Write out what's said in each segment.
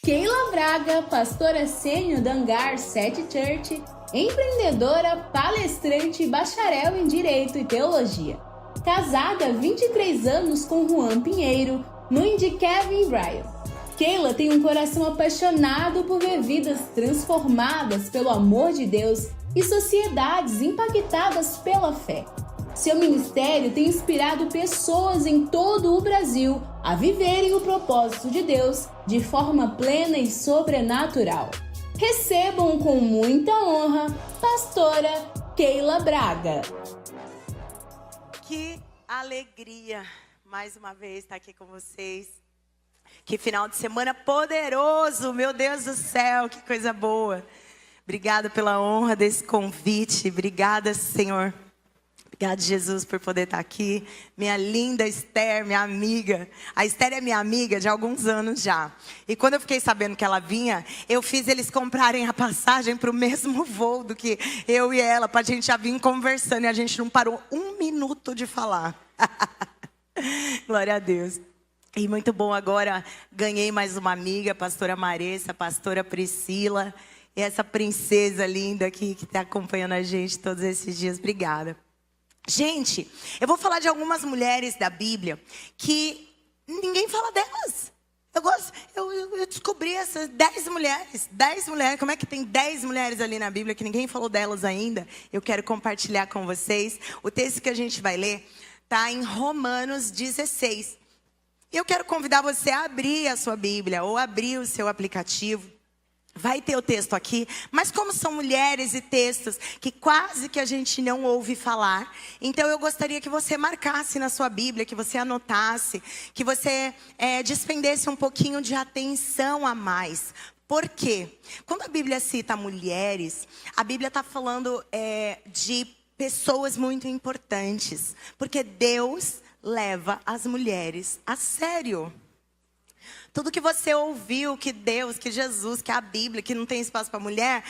Keila Braga, pastora sênior da Hangar 7 Church, empreendedora, palestrante e bacharel em Direito e Teologia. Casada há 23 anos com Juan Pinheiro, mãe de Kevin e Brian. Keila tem um coração apaixonado por ver vidas transformadas pelo amor de Deus e sociedades impactadas pela fé. Seu ministério tem inspirado pessoas em todo o Brasil a viverem o propósito de Deus de forma plena e sobrenatural. Recebam com muita honra, pastora Keila Braga. Que alegria, mais uma vez, estar aqui com vocês. Que final de semana poderoso, meu Deus do céu, que coisa boa. Obrigada pela honra desse convite, obrigada, Senhor. Obrigada, Jesus, por poder estar aqui. Minha linda Esther, minha amiga. A Esther é minha amiga de alguns anos já. E quando eu fiquei sabendo que ela vinha, eu fiz eles comprarem a passagem para o mesmo voo do que eu e ela, para a gente já vir conversando. E a gente não parou um minuto de falar. Glória a Deus. E muito bom agora, ganhei mais uma amiga, a pastora Maressa, a pastora Priscila. E essa princesa linda aqui que está acompanhando a gente todos esses dias. Obrigada. Gente, eu vou falar de algumas mulheres da Bíblia que ninguém fala delas. Eu descobri essas 10 mulheres. 10 mulheres, como é que tem 10 mulheres ali na Bíblia que ninguém falou delas ainda? Eu quero compartilhar com vocês. O texto que a gente vai ler está em Romanos 16. E eu quero convidar você a abrir a sua Bíblia ou abrir o seu aplicativo. Vai ter o texto aqui, mas como são mulheres e textos que quase que a gente não ouve falar, então eu gostaria que você marcasse na sua Bíblia, que você anotasse, que você despendesse um pouquinho de atenção a mais. Por quê? Quando a Bíblia cita mulheres, a Bíblia está falando de pessoas muito importantes, porque Deus leva as mulheres a sério. Tudo que você ouviu, que Deus, que Jesus, que a Bíblia, que não tem espaço para mulher,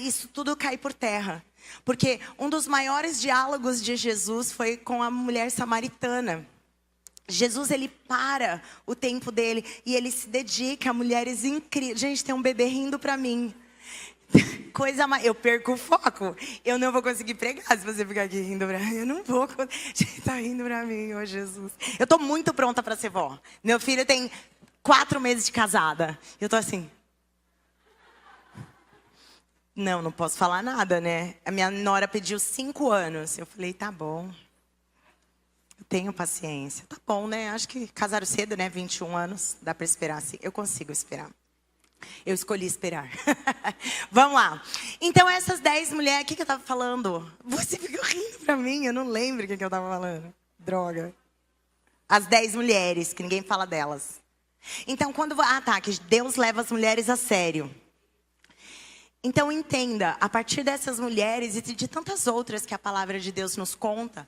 isso tudo cai por terra. Porque um dos maiores diálogos de Jesus foi com a mulher samaritana. Jesus, ele para o tempo dele e ele se dedica a mulheres incríveis. Gente, tem um bebê rindo para mim. Coisa mais, eu perco o foco. Eu não vou conseguir pregar se você ficar aqui rindo pra mim. Eu não vou. Gente, tá rindo pra mim, ô Jesus. Eu tô muito pronta para ser vó. Meu filho tem 4 meses de casada. Eu tô assim. Não posso falar nada, né? A minha nora pediu 5 anos. Eu falei, tá bom. Eu tenho paciência. Tá bom, né? Acho que casaram cedo, né? 21 anos. Dá pra esperar assim. Eu consigo esperar. Eu escolhi esperar. Vamos lá. Então, essas 10 mulheres... O que eu tava falando? Você ficou rindo pra mim. Eu não lembro o que eu tava falando. Droga. As 10 mulheres, que ninguém fala delas. Então, que Deus leva as mulheres a sério. Então, entenda, a partir dessas mulheres e de tantas outras que a palavra de Deus nos conta,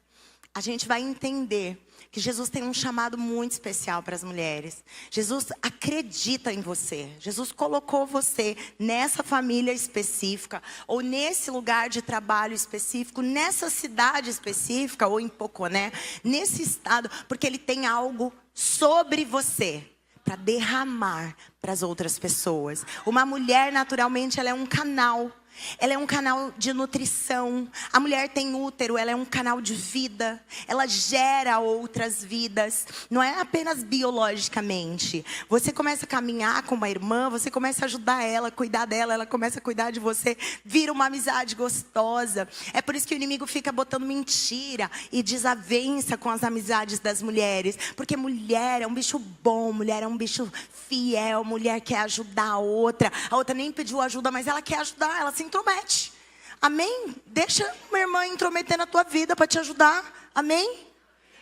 a gente vai entender que Jesus tem um chamado muito especial para as mulheres. Jesus acredita em você. Jesus colocou você nessa família específica, ou nesse lugar de trabalho específico, nessa cidade específica, ou em Poconé, nesse estado, porque Ele tem algo sobre você para derramar para as outras pessoas. Uma mulher, naturalmente, ela é um canal. Ela é um canal de nutrição. A mulher tem útero, ela é um canal de vida. Ela gera outras vidas. Não é apenas biologicamente. Você começa a caminhar com uma irmã, você começa a ajudar ela, cuidar dela, ela começa a cuidar de você. Vira uma amizade gostosa. É por isso que o inimigo fica botando mentira e desavença com as amizades das mulheres. Porque mulher é um bicho bom, mulher é um bicho fiel, mulher quer ajudar a outra nem pediu ajuda, mas ela quer ajudar, ela se intromete. Amém? Deixa uma irmã intrometer na tua vida para te ajudar. Amém?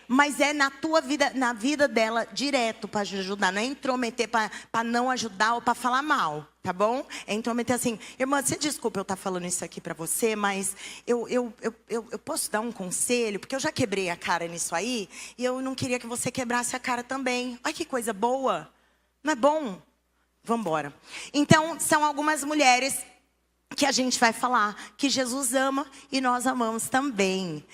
Mas é na tua vida, na vida dela, direto para te ajudar. Não é intrometer para não ajudar ou para falar mal, tá bom? É intrometer assim, irmã, você desculpa eu estar falando isso aqui para você, mas eu posso dar um conselho? Porque eu já quebrei a cara nisso aí e eu não queria que você quebrasse a cara também. Olha que coisa boa. Não é bom? Vamos embora. Então, são algumas mulheres que a gente vai falar que Jesus ama e nós amamos também.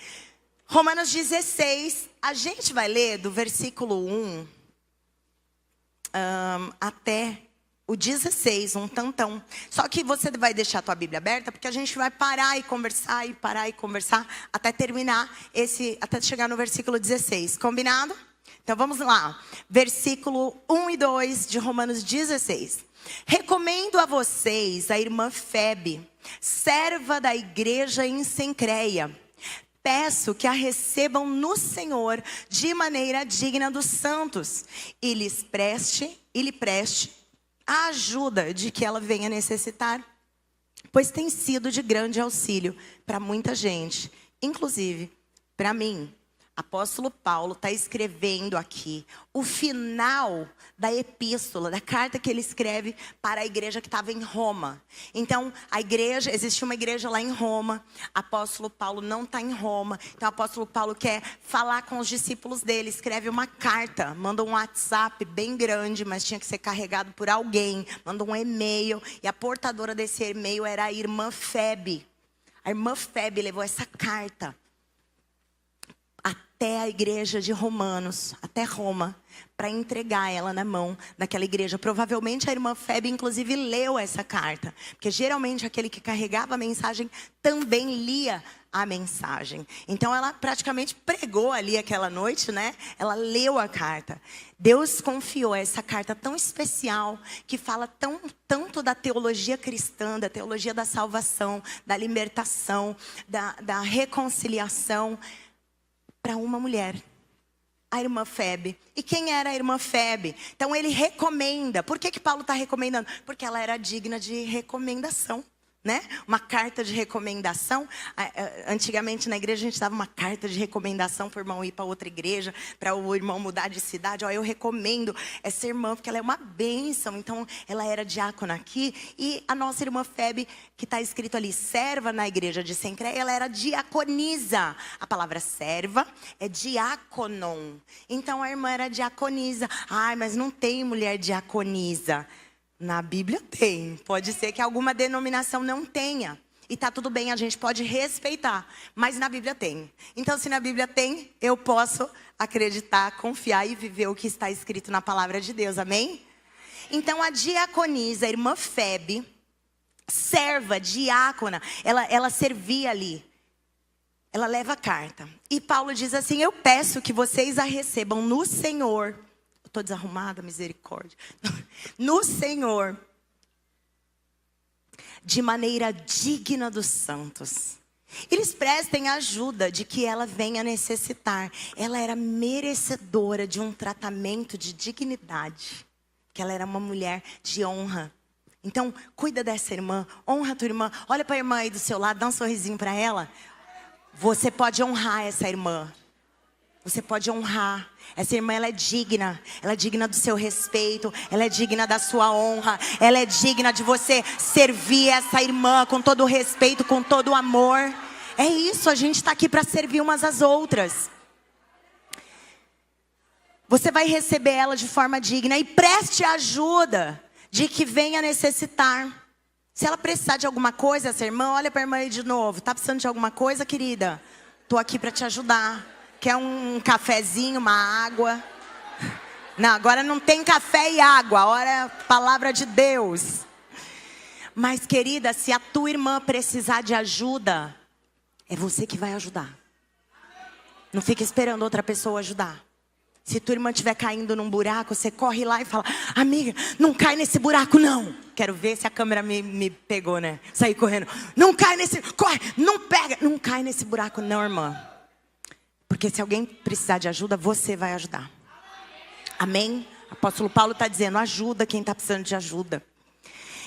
Romanos 16, a gente vai ler do versículo 1 até o 16, um tantão. Só que você vai deixar a tua Bíblia aberta, porque a gente vai parar e conversar, até terminar até chegar no versículo 16. Combinado? Então vamos lá. Versículo 1 e 2 de Romanos 16. Recomendo a vocês a irmã Febe, serva da igreja em Cencreia. Peço que a recebam no Senhor de maneira digna dos santos e lhe preste a ajuda de que ela venha necessitar, pois tem sido de grande auxílio para muita gente, inclusive para mim. Apóstolo Paulo está escrevendo aqui o final da epístola, da carta que ele escreve para a igreja que estava em Roma. Então, existia uma igreja lá em Roma. Apóstolo Paulo não está em Roma. Então, o apóstolo Paulo quer falar com os discípulos dele. Escreve uma carta, manda um WhatsApp bem grande, mas tinha que ser carregado por alguém. Manda um e-mail, e a portadora desse e-mail era a irmã Febe. A irmã Febe levou essa carta até a igreja de Romanos, até Roma, para entregar ela na mão daquela igreja. Provavelmente a irmã Febe, inclusive, leu essa carta, porque geralmente aquele que carregava a mensagem também lia a mensagem. Então ela praticamente pregou ali aquela noite, né? Ela leu a carta. Deus confiou essa carta tão especial, que fala tanto da teologia cristã, da teologia da salvação, da libertação, da reconciliação, para uma mulher, a irmã Febe. E quem era a irmã Febe? Então ele recomenda. Por que Paulo está recomendando? Porque ela era digna de recomendação, né? Uma carta de recomendação. Antigamente na igreja a gente dava uma carta de recomendação para o irmão ir para outra igreja, para o irmão mudar de cidade. Eu recomendo essa irmã porque ela é uma bênção. Então ela era diácona aqui. E a nossa irmã Febe, que está escrito ali, serva na igreja de Cencreia, ela era diaconisa. A palavra serva é diáconon. Então a irmã era diaconisa. Ai, mas não tem mulher diaconisa. Na Bíblia tem. Pode ser que alguma denominação não tenha. E tá tudo bem, a gente pode respeitar. Mas na Bíblia tem. Então, se na Bíblia tem, eu posso acreditar, confiar e viver o que está escrito na palavra de Deus. Amém? Então, a diaconisa, a irmã Febe, serva, diácona, ela servia ali. Ela leva a carta. E Paulo diz assim: eu peço que vocês a recebam no Senhor. Estou desarrumada, misericórdia. No Senhor, de maneira digna dos santos. Eles prestem ajuda de que ela venha necessitar. Ela era merecedora de um tratamento de dignidade. Que ela era uma mulher de honra. Então, cuida dessa irmã, honra a tua irmã. Olha para a irmã aí do seu lado, dá um sorrisinho para ela. Você pode honrar essa irmã. Você pode honrar. Essa irmã, ela é digna do seu respeito, ela é digna da sua honra, ela é digna de você servir essa irmã com todo o respeito, com todo o amor. É isso, a gente está aqui para servir umas às outras. Você vai receber ela de forma digna e preste ajuda de que venha necessitar. Se ela precisar de alguma coisa, essa irmã, olha para a irmã aí de novo. Está precisando de alguma coisa, querida? Estou aqui para te ajudar. Quer um cafezinho, uma água? Não, agora não tem café e água. Agora é a palavra de Deus. Mas, querida, se a tua irmã precisar de ajuda, é você que vai ajudar. Não fica esperando outra pessoa ajudar. Se tua irmã estiver caindo num buraco, você corre lá e fala: amiga, não cai nesse buraco não. Quero ver se a câmera me pegou, né? Saí correndo. Não cai nesse... Corre, não pega. Não cai nesse buraco não, irmã. Porque se alguém precisar de ajuda, você vai ajudar. Amém? O apóstolo Paulo está dizendo: ajuda quem está precisando de ajuda.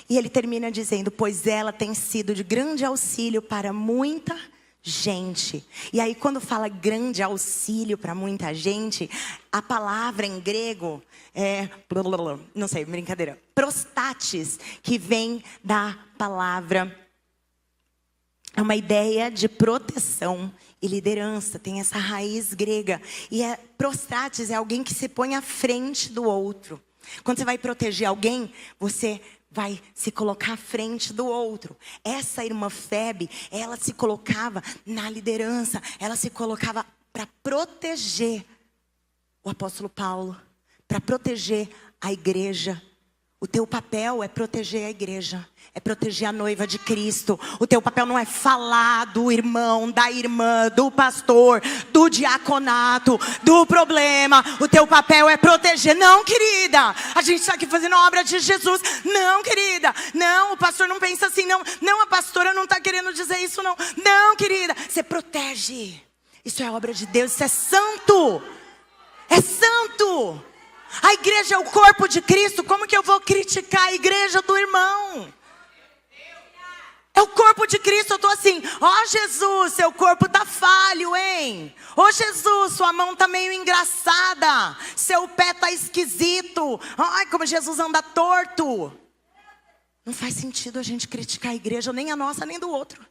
E ele termina dizendo: pois ela tem sido de grande auxílio para muita gente. E aí quando fala grande auxílio para muita gente, a palavra em grego é... não sei, brincadeira. Prostates, que vem da palavra... É uma ideia de proteção e liderança, tem essa raiz grega. E prostrates é alguém que se põe à frente do outro. Quando você vai proteger alguém, você vai se colocar à frente do outro. Essa irmã Febe, ela se colocava na liderança, ela se colocava para proteger o apóstolo Paulo, para proteger a igreja, O teu papel é proteger a igreja, é proteger a noiva de Cristo. O teu papel não é falar do irmão, da irmã, do pastor, do diaconato, do problema. O teu papel é proteger. Não, querida, a gente está aqui fazendo a obra de Jesus. Não, querida, não, o pastor não pensa assim, não. Não, a pastora não está querendo dizer isso, não. Não, querida, você protege. Isso é obra de Deus, isso é santo. É santo. A igreja é o corpo de Cristo. Como que eu vou criticar a igreja do irmão? É o corpo de Cristo. Eu estou assim, ó Jesus, seu corpo está falho, hein? Ó Jesus, sua mão está meio engraçada. Seu pé está esquisito. Ai, como Jesus anda torto. Não faz sentido a gente criticar a igreja, nem a nossa, nem do outro.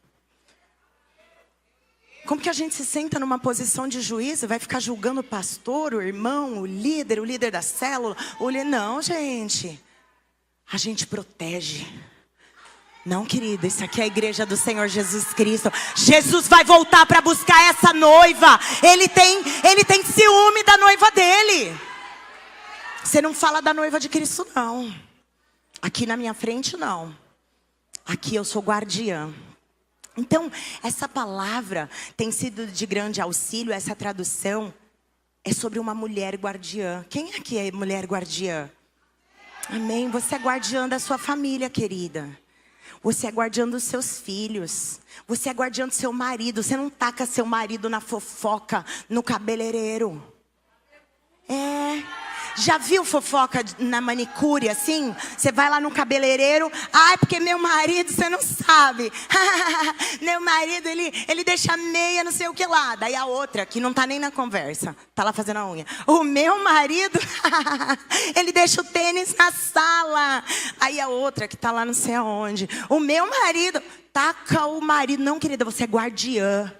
Como que a gente se senta numa posição de juízo e vai ficar julgando o pastor, o irmão, o líder da célula? Não, gente. A gente protege. Não, querida, isso aqui é a igreja do Senhor Jesus Cristo. Jesus vai voltar para buscar essa noiva. Ele tem ciúme da noiva dele. Você não fala da noiva de Cristo, não. Aqui na minha frente, não. Aqui eu sou guardiã. Então, essa palavra tem sido de grande auxílio. Essa tradução é sobre uma mulher guardiã. Quem aqui é mulher guardiã? Amém. Você é guardiã da sua família, querida. Você é guardiã dos seus filhos. Você é guardiã do seu marido. Você não taca seu marido na fofoca, no cabeleireiro. Já viu fofoca na manicure assim? Você vai lá no cabeleireiro. Ai, porque meu marido, você não sabe. Meu marido, ele deixa meia não sei o que lá. Daí a outra, que não tá nem na conversa, tá lá fazendo a unha. O meu marido, ele deixa o tênis na sala. Aí a outra, que tá lá não sei aonde. O meu marido, taca o marido. Não, querida, você é guardiã.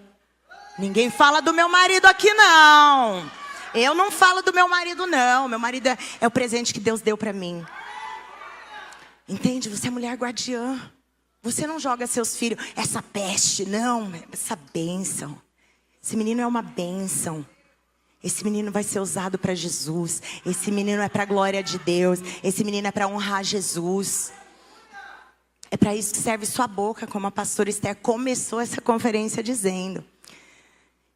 Ninguém fala do meu marido aqui, não. Eu não falo do meu marido, não. Meu marido é o presente que Deus deu para mim. Entende? Você é mulher guardiã. Você não joga seus filhos, essa peste, não. Essa bênção. Esse menino é uma bênção. Esse menino vai ser usado para Jesus. Esse menino é para a glória de Deus. Esse menino é para honrar Jesus. É para isso que serve sua boca, como a pastora Esther começou essa conferência dizendo.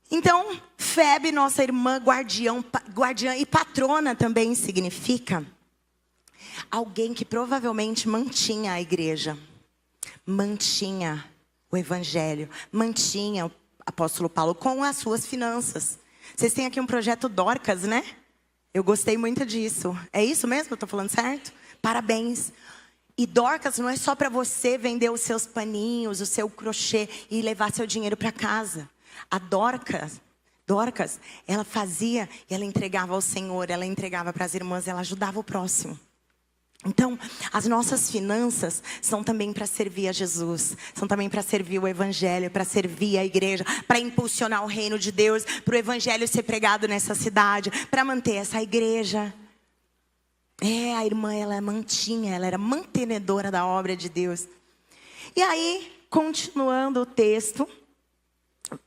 Então, Febe, nossa irmã guardiã e patrona também significa alguém que provavelmente mantinha a igreja, mantinha o evangelho, mantinha o apóstolo Paulo com as suas finanças. Vocês têm aqui um projeto Dorcas, né? Eu gostei muito disso. É isso mesmo? Eu estou falando certo? Parabéns. E Dorcas não é só para você vender os seus paninhos, o seu crochê e levar seu dinheiro para casa. A Dorcas, ela fazia e ela entregava ao Senhor, ela entregava para as irmãs, ela ajudava o próximo. Então, as nossas finanças são também para servir a Jesus, são também para servir o evangelho, para servir a igreja, para impulsionar o reino de Deus, para o evangelho ser pregado nessa cidade, para manter essa igreja. A irmã, ela era mantenedora da obra de Deus. E aí, continuando o texto,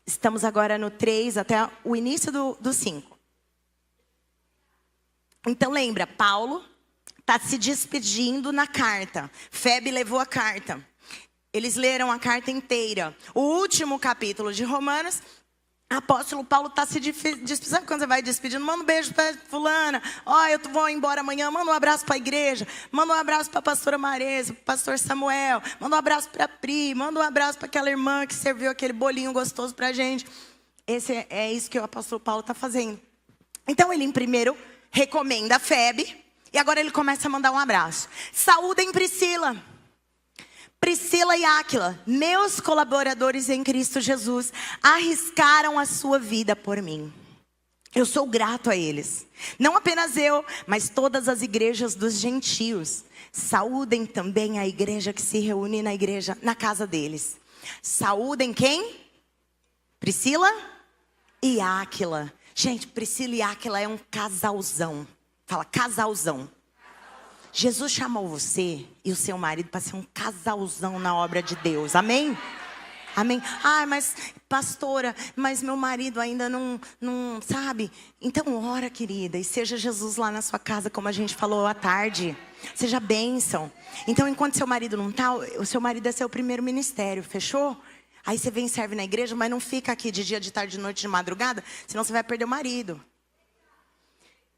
estamos agora no 3 até o início do 5. Então lembra, Paulo está se despedindo na carta. Febe levou a carta. Eles leram a carta inteira. O último capítulo de Romanos, apóstolo Paulo está se despedindo. Sabe quando você vai despedindo? Manda um beijo para fulana. Eu vou embora amanhã. Manda um abraço para a igreja. Manda um abraço para a pastora Maresa, para o pastor Samuel. Manda um abraço para a Pri. Manda um abraço para aquela irmã que serviu aquele bolinho gostoso para a gente. É isso que o apóstolo Paulo está fazendo. Então ele primeiro recomenda a Febe. E agora ele começa a mandar um abraço. Saúdem Priscila e Áquila, meus colaboradores em Cristo Jesus, arriscaram a sua vida por mim. Eu sou grato a eles. Não apenas eu, mas todas as igrejas dos gentios. Saúdem também a igreja que se reúne na casa deles. Saúdem quem? Priscila e Áquila. Gente, Priscila e Áquila é um casalzão. Fala, casalzão. Jesus chamou você e o seu marido para ser um casalzão na obra de Deus. Amém? Amém? Mas pastora, mas meu marido ainda não sabe. Então ora, querida, e seja Jesus lá na sua casa, como a gente falou à tarde. Seja bênção. Então, enquanto seu marido não tá, o seu marido é seu primeiro ministério, fechou? Aí você vem e serve na igreja, mas não fica aqui de dia, de tarde, de noite, de madrugada, senão você vai perder o marido.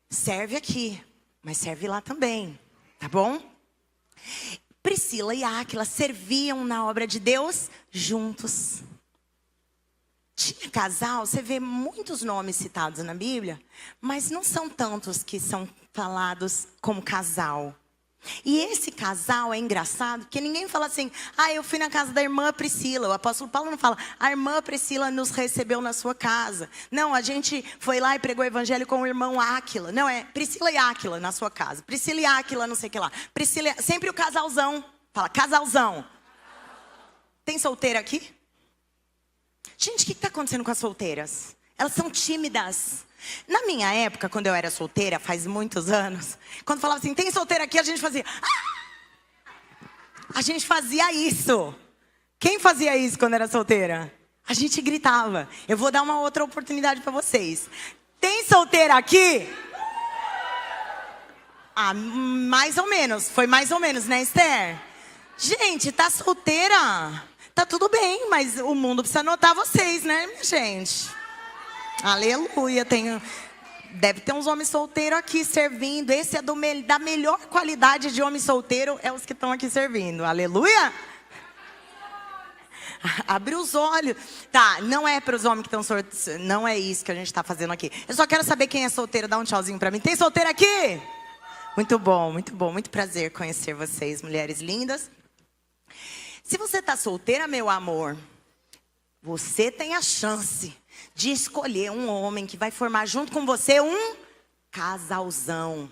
Serve aqui, mas serve lá também, tá bom? Priscila e Áquila serviam na obra de Deus juntos. Tinha casal, você vê muitos nomes citados na Bíblia, mas não são tantos que são falados como casal. E esse casal é engraçado, porque ninguém fala assim, eu fui na casa da irmã Priscila. O apóstolo Paulo não fala, a irmã Priscila nos recebeu na sua casa. Não, a gente foi lá e pregou o evangelho com o irmão Áquila. Não, é Priscila e Áquila na sua casa. Priscila e Áquila, não sei o que lá. Priscila, sempre o casalzão. Fala, casalzão. Tem solteira aqui? Gente, o que está acontecendo com as solteiras? Elas são tímidas. Na minha época, quando eu era solteira, faz muitos anos, quando falava assim, tem solteira aqui, a gente fazia... A gente fazia isso. Quem fazia isso quando era solteira? A gente gritava. Eu vou dar uma outra oportunidade para vocês. Tem solteira aqui? Mais ou menos. Foi mais ou menos, né, Esther? Gente, tá solteira? Tá tudo bem, mas o mundo precisa notar vocês, né, minha gente? Aleluia. Deve ter uns homens solteiros aqui servindo. Esse é da melhor qualidade de homem solteiro, é os que estão aqui servindo. Aleluia. Abre os olhos. Tá, não é para os homens que estão solteiros. Não é isso que a gente está fazendo aqui. Eu só quero saber quem é solteiro. Dá um tchauzinho para mim. Tem solteiro aqui? Muito bom, muito bom. Muito prazer conhecer vocês, mulheres lindas. Se você está solteira, meu amor, você tem a chance de escolher um homem que vai formar junto com você um casalzão.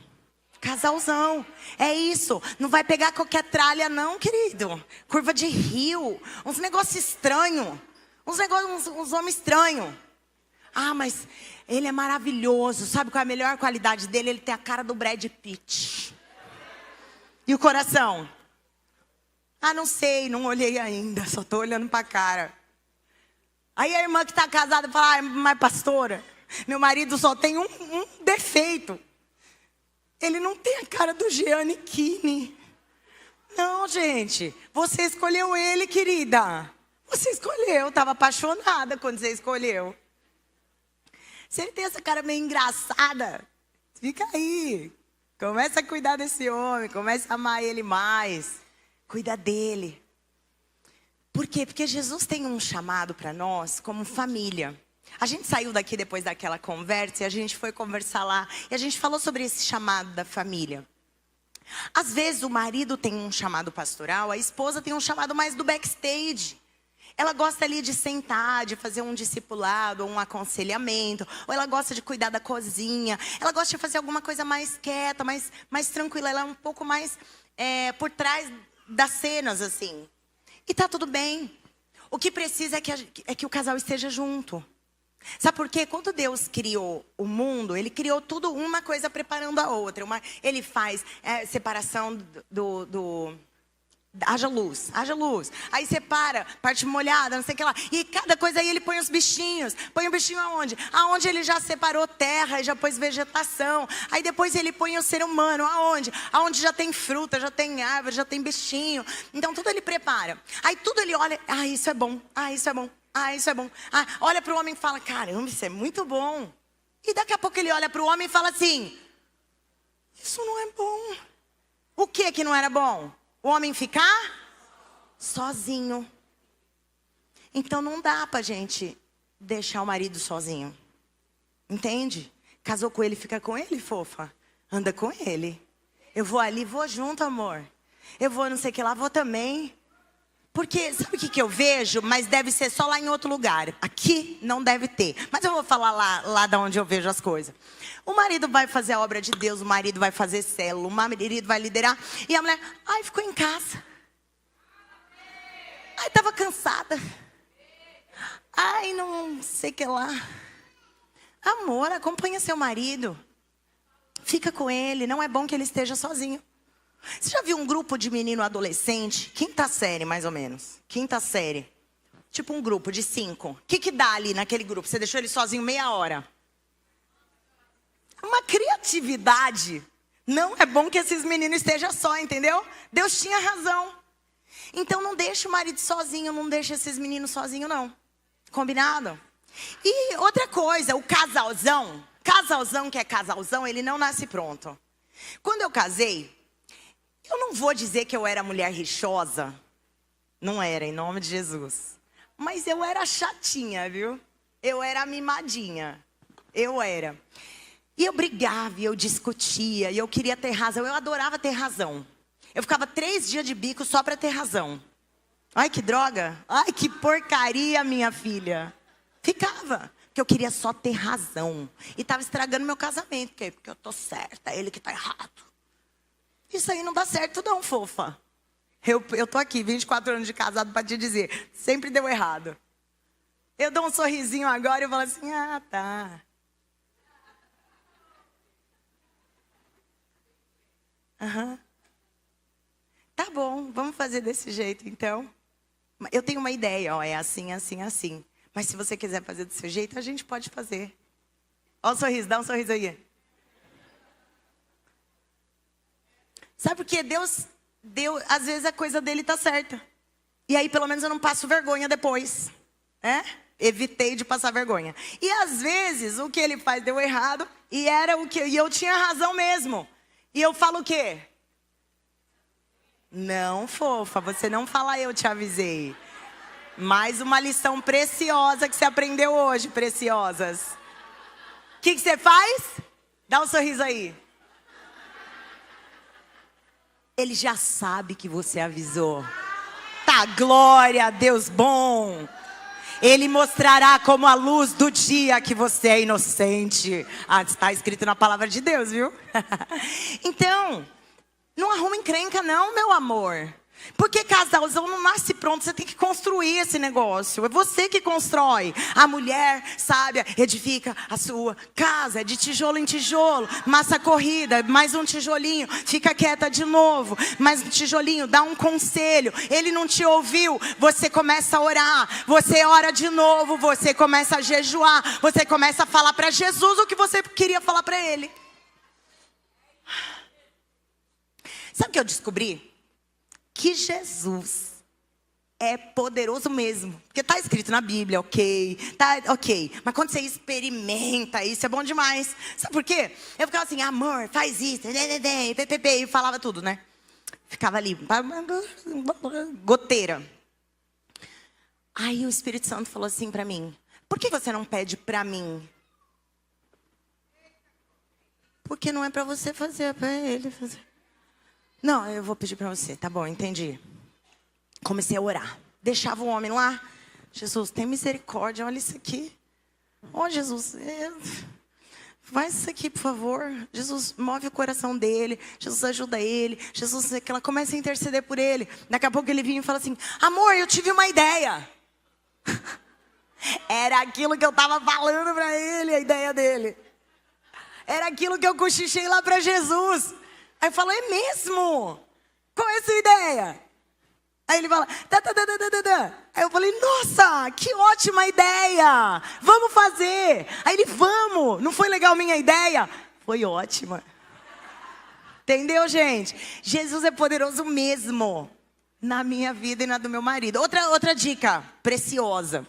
Casalzão. É isso. Não vai pegar qualquer tralha não, querido. Curva de rio. Uns negócios estranhos. Uns homens estranhos. Mas ele é maravilhoso. Sabe qual é a melhor qualidade dele? Ele tem a cara do Brad Pitt. E o coração? Não sei, não olhei ainda. Só estou olhando para a cara. Aí a irmã que está casada fala, mas pastora, meu marido só tem um defeito. Ele não tem a cara do Giannichini. Não, gente, você escolheu ele, querida. Você escolheu, estava apaixonada quando você escolheu. Se ele tem essa cara meio engraçada, fica aí. Começa a cuidar desse homem, começa a amar ele mais. Cuida dele. Por quê? Porque Jesus tem um chamado para nós como família. A gente saiu daqui depois daquela conversa e a gente foi conversar lá. E a gente falou sobre esse chamado da família. Às vezes o marido tem um chamado pastoral, a esposa tem um chamado mais do backstage. Ela gosta ali de sentar, de fazer um discipulado, um aconselhamento. Ou ela gosta de cuidar da cozinha. Ela gosta de fazer alguma coisa mais quieta, mais tranquila. Ela é um pouco mais por trás das cenas, assim. E tá tudo bem. O que precisa é que o casal esteja junto. Sabe por quê? Quando Deus criou o mundo, Ele criou tudo uma coisa preparando a outra. Ele faz separação haja luz. Aí separa, parte molhada, não sei o que lá. E cada coisa aí Ele põe os bichinhos. Põe o bichinho aonde? Aonde Ele já separou terra e já pôs vegetação. Aí depois Ele põe o ser humano. Aonde? Aonde já tem fruta, já tem árvore, já tem bichinho. Então tudo Ele prepara. Aí tudo Ele olha, isso é bom, isso é bom, isso é bom. Olha para o homem e fala, caramba, isso é muito bom. E daqui a pouco Ele olha para o homem e fala assim, isso não é bom. O que não era bom? O homem ficar sozinho. Então não dá pra gente deixar o marido sozinho. Entende? Casou com ele, fica com ele, fofa. Anda com ele. Eu vou ali, vou junto, amor. Eu vou não sei o que lá, vou também. Porque sabe o que eu vejo? Mas deve ser só lá em outro lugar. Aqui não deve ter. Mas eu vou falar lá de onde eu vejo as coisas. O marido vai fazer a obra de Deus, o marido vai fazer célula, o marido vai liderar. E a mulher, ficou em casa. Estava cansada. Não sei o que lá. Amor, acompanha seu marido. Fica com ele, não é bom que ele esteja sozinho. Você já viu um grupo de menino adolescente? Quinta série, mais ou menos. Quinta série. Tipo um grupo de 5. O que dá ali naquele grupo? Você deixou ele sozinho meia hora. Uma criatividade. Não é bom que esses meninos estejam só, entendeu? Deus tinha razão. Então não deixa o marido sozinho, não deixa esses meninos sozinhos, não. Combinado? E outra coisa, o casalzão que é casalzão, ele não nasce pronto. Quando eu casei, eu não vou dizer que eu era mulher rixosa. Não era, em nome de Jesus. Mas eu era chatinha, viu? Eu era mimadinha. Eu era. E eu brigava, e eu discutia, e eu queria ter razão. Eu adorava ter razão. Eu ficava 3 dias de bico só para ter razão. Ai, que droga. Ai, que porcaria, minha filha. Ficava. Porque eu queria só ter razão. E estava estragando meu casamento. Porque eu tô certa, ele que tá errado. Isso aí não dá certo não, fofa. Eu tô aqui, 24 anos de casado, para te dizer. Sempre deu errado. Eu dou um sorrisinho agora e eu falo assim, ah, tá. Aham. Tá bom, vamos fazer desse jeito, então. Eu tenho uma ideia, ó, é assim, assim, assim. Mas se você quiser fazer desse jeito, a gente pode fazer. Ó o sorriso, dá um sorriso aí. Sabe por quê? Deus, às vezes a coisa dele tá certa. E aí, pelo menos, eu não passo vergonha depois. Né? Evitei de passar vergonha. E às vezes, o que ele faz deu errado. E eu tinha razão mesmo. E eu falo o quê? Não, fofa, você não fala eu te avisei. Mais uma lição preciosa que você aprendeu hoje, preciosas. O que você faz? Dá um sorriso aí. Ele já sabe que você avisou. Tá, glória a Deus bom. Ele mostrará como a luz do dia que você é inocente. Ah, está escrito na palavra de Deus, viu? Então, não arruma encrenca não, meu amor. Porque casalzão não nasce pronto, você tem que construir esse negócio. É você que constrói. A mulher sábia edifica a sua casa. É de tijolo em tijolo, massa corrida, mais um tijolinho, fica quieta de novo. Mais um tijolinho, dá um conselho. Ele não te ouviu, você começa a orar. Você ora de novo, você começa a jejuar. Você começa a falar para Jesus o que você queria falar para ele. Sabe o que eu descobri? Que Jesus é poderoso mesmo. Porque está escrito na Bíblia, ok. Tá, ok. Mas quando você experimenta isso, é bom demais. Sabe por quê? Eu ficava assim, amor, faz isso. E falava tudo, né? Ficava ali, goteira. Aí o Espírito Santo falou assim para mim, por que você não pede para mim? Porque não é para você fazer, é para ele fazer. Não, eu vou pedir para você. Tá bom, entendi. Comecei a orar. Deixava o homem lá. Jesus, tem misericórdia, olha isso aqui. Ó, Jesus, faz isso aqui, por favor. Jesus, move o coração dele. Jesus, ajuda ele. Jesus, que ela comece a interceder por ele. Daqui a pouco ele vinha e fala assim, amor, eu tive uma ideia. Era aquilo que eu estava falando para ele, a ideia dele. Era aquilo que eu cochichei lá para Jesus. Aí eu falo, é mesmo? Qual é a sua ideia? Aí ele fala, Aí eu falei, nossa, que ótima ideia. Vamos fazer. Aí ele, vamos. Não foi legal minha ideia? Foi ótima. Entendeu, gente? Jesus é poderoso mesmo. Na minha vida e na do meu marido. Outra dica preciosa.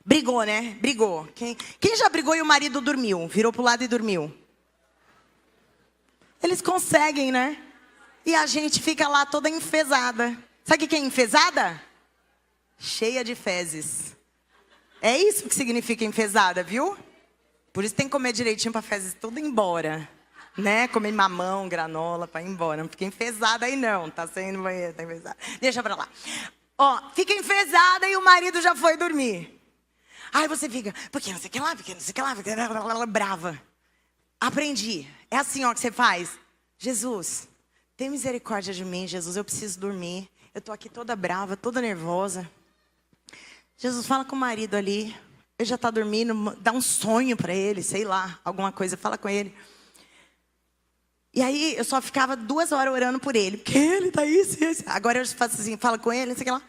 Brigou, né? Brigou. Quem já brigou e o marido dormiu? Virou pro lado e dormiu. Eles conseguem, né? E a gente fica lá toda enfesada. Sabe o que é enfesada? Cheia de fezes. É isso que significa enfesada, viu? Por isso tem que comer direitinho para fezes tudo ir embora. Né? Comer mamão, granola para ir embora. Não fica enfesada aí não. Tá saindo banheiro, tá enfesada. Deixa pra lá. Ó, fica enfesada e o marido já foi dormir. Aí você fica, porque não sei o que lá, porque não sei o que lá, porque brava. Aprendi. É assim, ó, que você faz. Jesus, tem misericórdia de mim, Jesus, eu preciso dormir. Eu tô aqui toda brava, toda nervosa. Jesus, fala com o marido ali. Ele já tá dormindo, dá um sonho para ele, sei lá, alguma coisa, fala com ele. E aí eu só ficava 2 horas orando por ele, porque ele tá isso. Agora eu faço assim, fala com ele, não sei o que lá.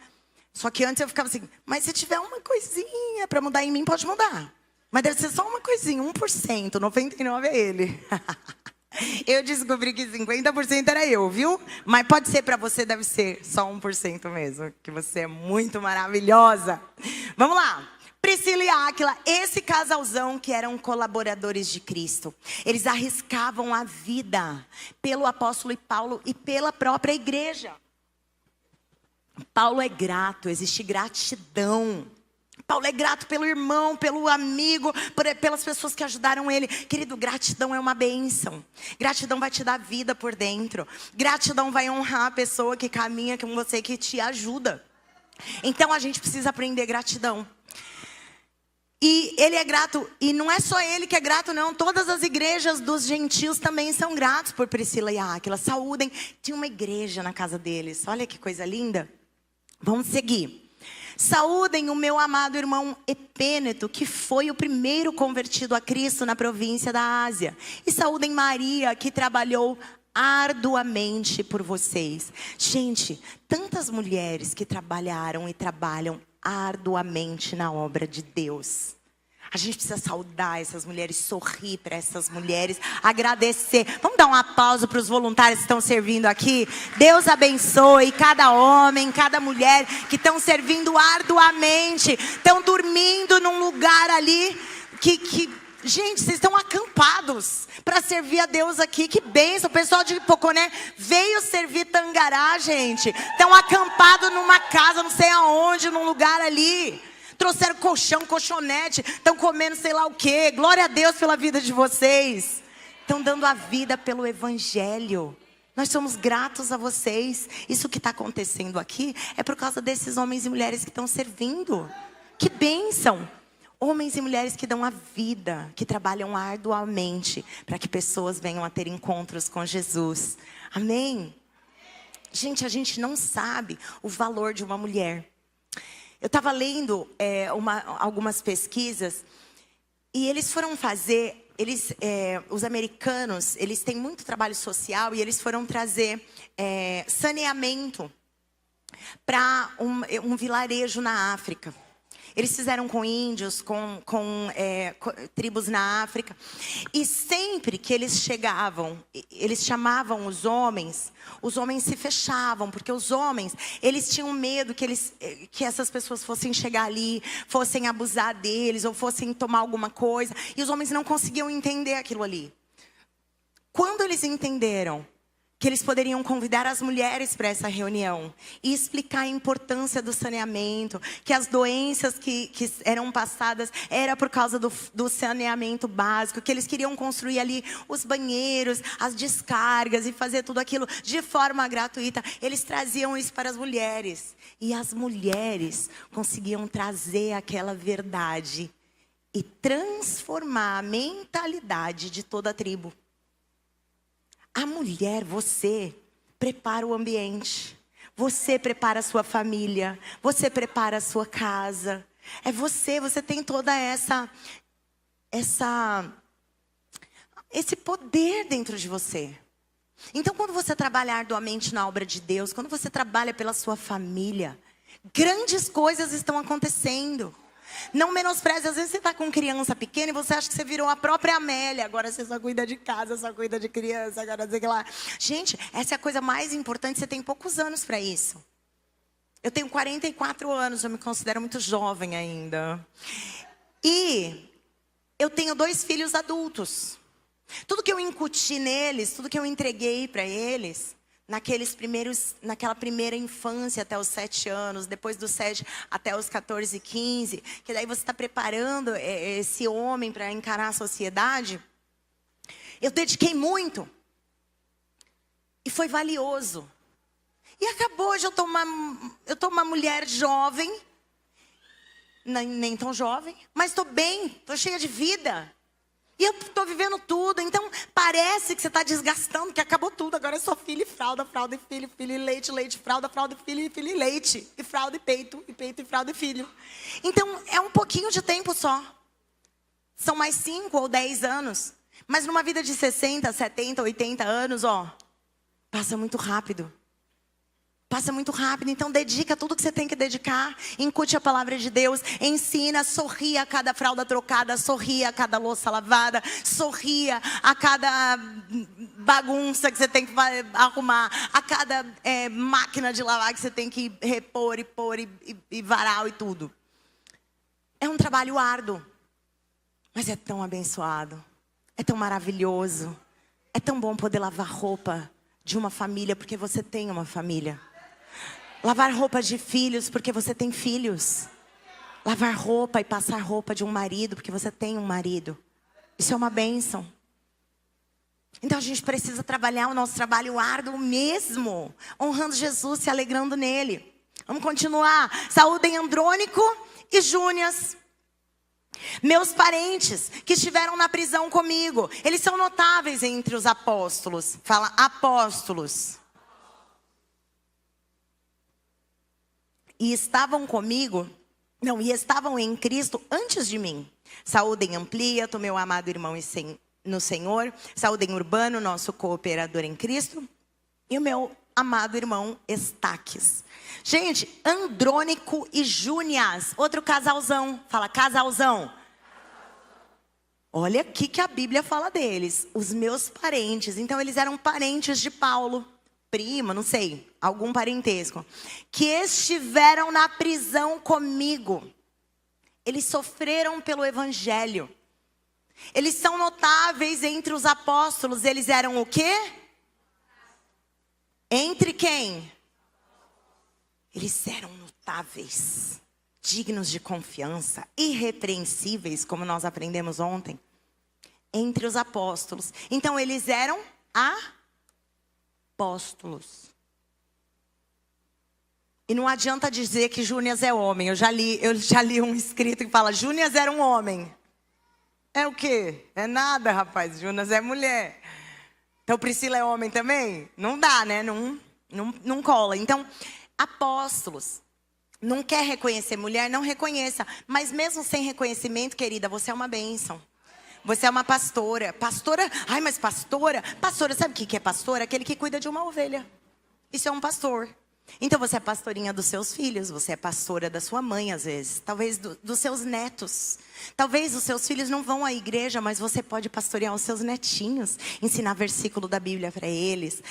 Só que antes eu ficava assim, mas se tiver uma coisinha para mudar em mim, pode mudar. Mas deve ser só uma coisinha, 1%, 99% é ele. Eu descobri que 50% era eu, viu? Mas pode ser para você, deve ser só 1% mesmo. Que você é muito maravilhosa. Vamos lá. Priscila e Áquila, esse casalzão que eram colaboradores de Cristo. Eles arriscavam a vida pelo apóstolo Paulo e pela própria igreja. Paulo é grato, existe gratidão. Paulo é grato pelo irmão, pelo amigo, pelas pessoas que ajudaram ele. Querido, gratidão é uma bênção. Gratidão vai te dar vida por dentro. Gratidão vai honrar a pessoa que caminha com você, que te ajuda. Então a gente precisa aprender gratidão. E ele é grato, e não é só ele que é grato, não. Todas as igrejas dos gentios também são gratos por Priscila e Áquila. Saúdem, tinha uma igreja na casa deles. Olha que coisa linda. Vamos seguir. Saúdem o meu amado irmão Epêneto, que foi o primeiro convertido a Cristo na província da Ásia. E saúdem Maria, que trabalhou arduamente por vocês. Gente, tantas mulheres que trabalharam e trabalham arduamente na obra de Deus. A gente precisa saudar essas mulheres, sorrir para essas mulheres, agradecer. Vamos dar um aplauso para os voluntários que estão servindo aqui. Deus abençoe cada homem, cada mulher que estão servindo arduamente. Estão dormindo num lugar ali gente, vocês estão acampados para servir a Deus aqui. Que bênção. O pessoal de Poconé veio servir Tangará, gente. Estão acampados numa casa, não sei aonde, num lugar ali. Trouxeram colchão, colchonete. Estão comendo sei lá o quê. Glória a Deus pela vida de vocês. Estão dando a vida pelo evangelho. Nós somos gratos a vocês. Isso que está acontecendo aqui é por causa desses homens e mulheres que estão servindo. Que bênção. Homens e mulheres que dão a vida, que trabalham arduamente para que pessoas venham a ter encontros com Jesus. Amém? Gente, a gente não sabe o valor de uma mulher. Eu estava lendo algumas pesquisas e eles foram fazer, os americanos, eles têm muito trabalho social e eles foram trazer saneamento para um vilarejo na África. Eles fizeram com índios, com tribos na África. E sempre que eles chegavam, eles chamavam os homens se fechavam. Porque os homens, eles tinham medo que essas pessoas fossem chegar ali, fossem abusar deles, ou fossem tomar alguma coisa. E os homens não conseguiam entender aquilo ali. Quando eles entenderam que eles poderiam convidar as mulheres para essa reunião e explicar a importância do saneamento, que as doenças que eram passadas era por causa do saneamento básico, que eles queriam construir ali os banheiros, as descargas e fazer tudo aquilo de forma gratuita. Eles traziam isso para as mulheres e as mulheres conseguiam trazer aquela verdade e transformar a mentalidade de toda a tribo. A mulher, você prepara o ambiente. Você prepara a sua família. Você prepara a sua casa. É você tem toda esse poder dentro de você. Então, quando você trabalha arduamente na obra de Deus, quando você trabalha pela sua família, grandes coisas estão acontecendo. Não menospreze, às vezes você está com criança pequena e você acha que você virou a própria Amélia. Agora você só cuida de casa, só cuida de criança, agora sei lá. Gente, essa é a coisa mais importante, você tem poucos anos para isso. Eu tenho 44 anos, eu me considero muito jovem ainda. E eu tenho 2 filhos adultos. Tudo que eu incuti neles, tudo que eu entreguei para eles, naquela primeira infância até os 7 anos, depois dos 7 até os 14, 15, que daí você está preparando esse homem para encarar a sociedade. Eu dediquei muito. E foi valioso. E acabou, hoje eu tô uma mulher jovem, nem tão jovem, mas estou bem, estou cheia de vida. E eu estou vivendo tudo, então parece que você está desgastando, que acabou tudo. Agora é só filho e fralda, fralda e filho, filho e leite, leite, fralda, fralda e filho e leite. E fralda e peito e fralda e filho. Então é um pouquinho de tempo só. São mais 5 ou 10 anos. Mas numa vida de 60, 70, 80 anos, passa muito rápido. Passa muito rápido, então dedica tudo que você tem que dedicar. Incute a palavra de Deus, ensina, sorria a cada fralda trocada, sorria a cada louça lavada, sorria a cada bagunça que você tem que arrumar, a cada máquina de lavar que você tem que repor e pôr e varal e tudo. É um trabalho árduo, mas é tão abençoado, é tão maravilhoso, é tão bom poder lavar roupa de uma família, porque você tem uma família. Lavar roupa de filhos, porque você tem filhos. Lavar roupa e passar roupa de um marido, porque você tem um marido. Isso é uma bênção. Então a gente precisa trabalhar o nosso trabalho árduo mesmo, honrando Jesus, se alegrando nele. Vamos continuar. Saúdem Andrônico e Júnias, meus parentes que estiveram na prisão comigo. Eles são notáveis entre os apóstolos. Fala apóstolos. E estavam comigo, e estavam em Cristo antes de mim. Saúdem Ampliato, meu amado irmão no Senhor. Saúdem Urbano, nosso cooperador em Cristo. E o meu amado irmão Estaques. Gente, Andrônico e Júnias, outro casalzão. Fala, casalzão. Olha aqui que a Bíblia fala deles. Os meus parentes. Então eles eram parentes de Paulo. Prima, não sei, algum parentesco, que estiveram na prisão comigo. Eles sofreram pelo evangelho. Eles são notáveis entre os apóstolos. Eles eram o quê? Entre quem? Eles eram notáveis, dignos de confiança, irrepreensíveis, como nós aprendemos ontem, entre os apóstolos. Então eles eram apóstolos. E não adianta dizer que Júnias é homem. Eu já li um escrito que fala, Júnias era um homem. É o quê? É nada, rapaz. Júnias é mulher. Então Priscila é homem também? Não dá, né? Não cola. Então, apóstolos. Não quer reconhecer mulher? Não reconheça. Mas mesmo sem reconhecimento, querida, você é uma bênção. Você é uma pastora. Pastora, ai, mas pastora? Pastora, sabe o que é pastora? Aquele que cuida de uma ovelha. Isso é um pastor. Então você é pastorinha dos seus filhos. Você é pastora da sua mãe, às vezes. Talvez dos seus netos. Talvez os seus filhos não vão à igreja, mas você pode pastorear os seus netinhos. Ensinar versículo da Bíblia para eles.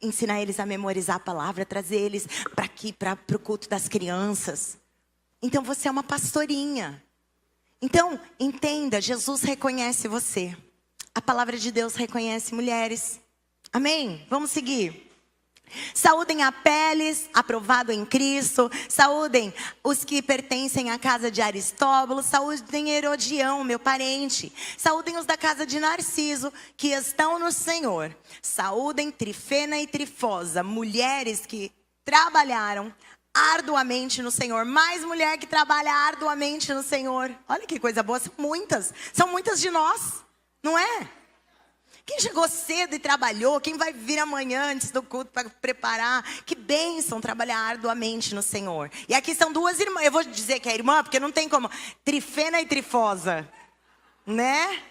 Ensinar eles a memorizar a palavra. Trazer eles para aqui, para o culto das crianças. Então você é uma pastorinha. Então, entenda, Jesus reconhece você. A palavra de Deus reconhece mulheres. Amém? Vamos seguir. Saúdem Apeles, aprovado em Cristo. Saúdem os que pertencem à casa de Aristóbulo. Saúdem Herodião, meu parente. Saúdem os da casa de Narciso, que estão no Senhor. Saúdem Trifena e Trifosa, mulheres que trabalharam arduamente no Senhor. Mais mulher que trabalha arduamente no Senhor. Olha que coisa boa, são muitas de nós, não é? Quem chegou cedo e trabalhou, quem vai vir amanhã antes do culto para preparar, que bênção trabalhar arduamente no Senhor. E aqui são duas irmãs, eu vou dizer que é irmã, porque não tem como, Trifena e Trifosa, né?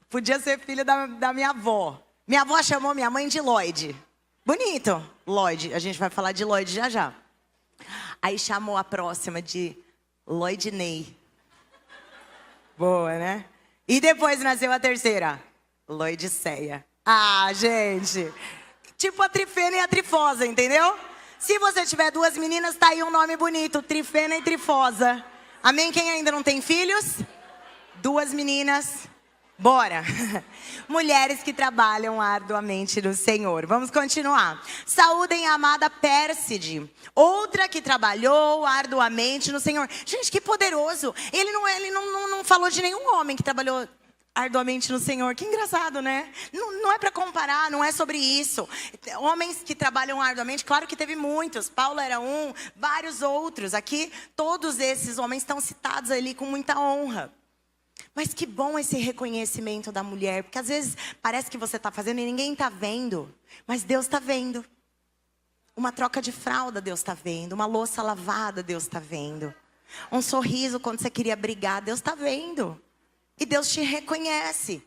Podia ser filha da minha avó. Minha avó chamou minha mãe de Lloyd. Bonito, Lloyd, a gente vai falar de Lloyd já já. Aí chamou a próxima de Lloydney. Boa, né? E depois nasceu a terceira, Lloydiceia. Ah, gente. Tipo a Trifena e a Trifosa, entendeu? Se você tiver duas meninas, tá aí um nome bonito, Trifena e Trifosa. Amém? Quem ainda não tem filhos? Duas meninas. Bora! Mulheres que trabalham arduamente no Senhor. Vamos continuar. Saúdem a amada Pérside, outra que trabalhou arduamente no Senhor. Gente, que poderoso! Ele não falou de nenhum homem que trabalhou arduamente no Senhor. Que engraçado, né? Não é para comparar, não é sobre isso. Homens que trabalham arduamente, claro que teve muitos. Paulo era um, vários outros. Aqui, todos esses homens estão citados ali com muita honra. Mas que bom esse reconhecimento da mulher. Porque às vezes parece que você está fazendo e ninguém está vendo. Mas Deus está vendo. Uma troca de fralda, Deus está vendo. Uma louça lavada, Deus está vendo. Um sorriso quando você queria brigar, Deus está vendo. E Deus te reconhece.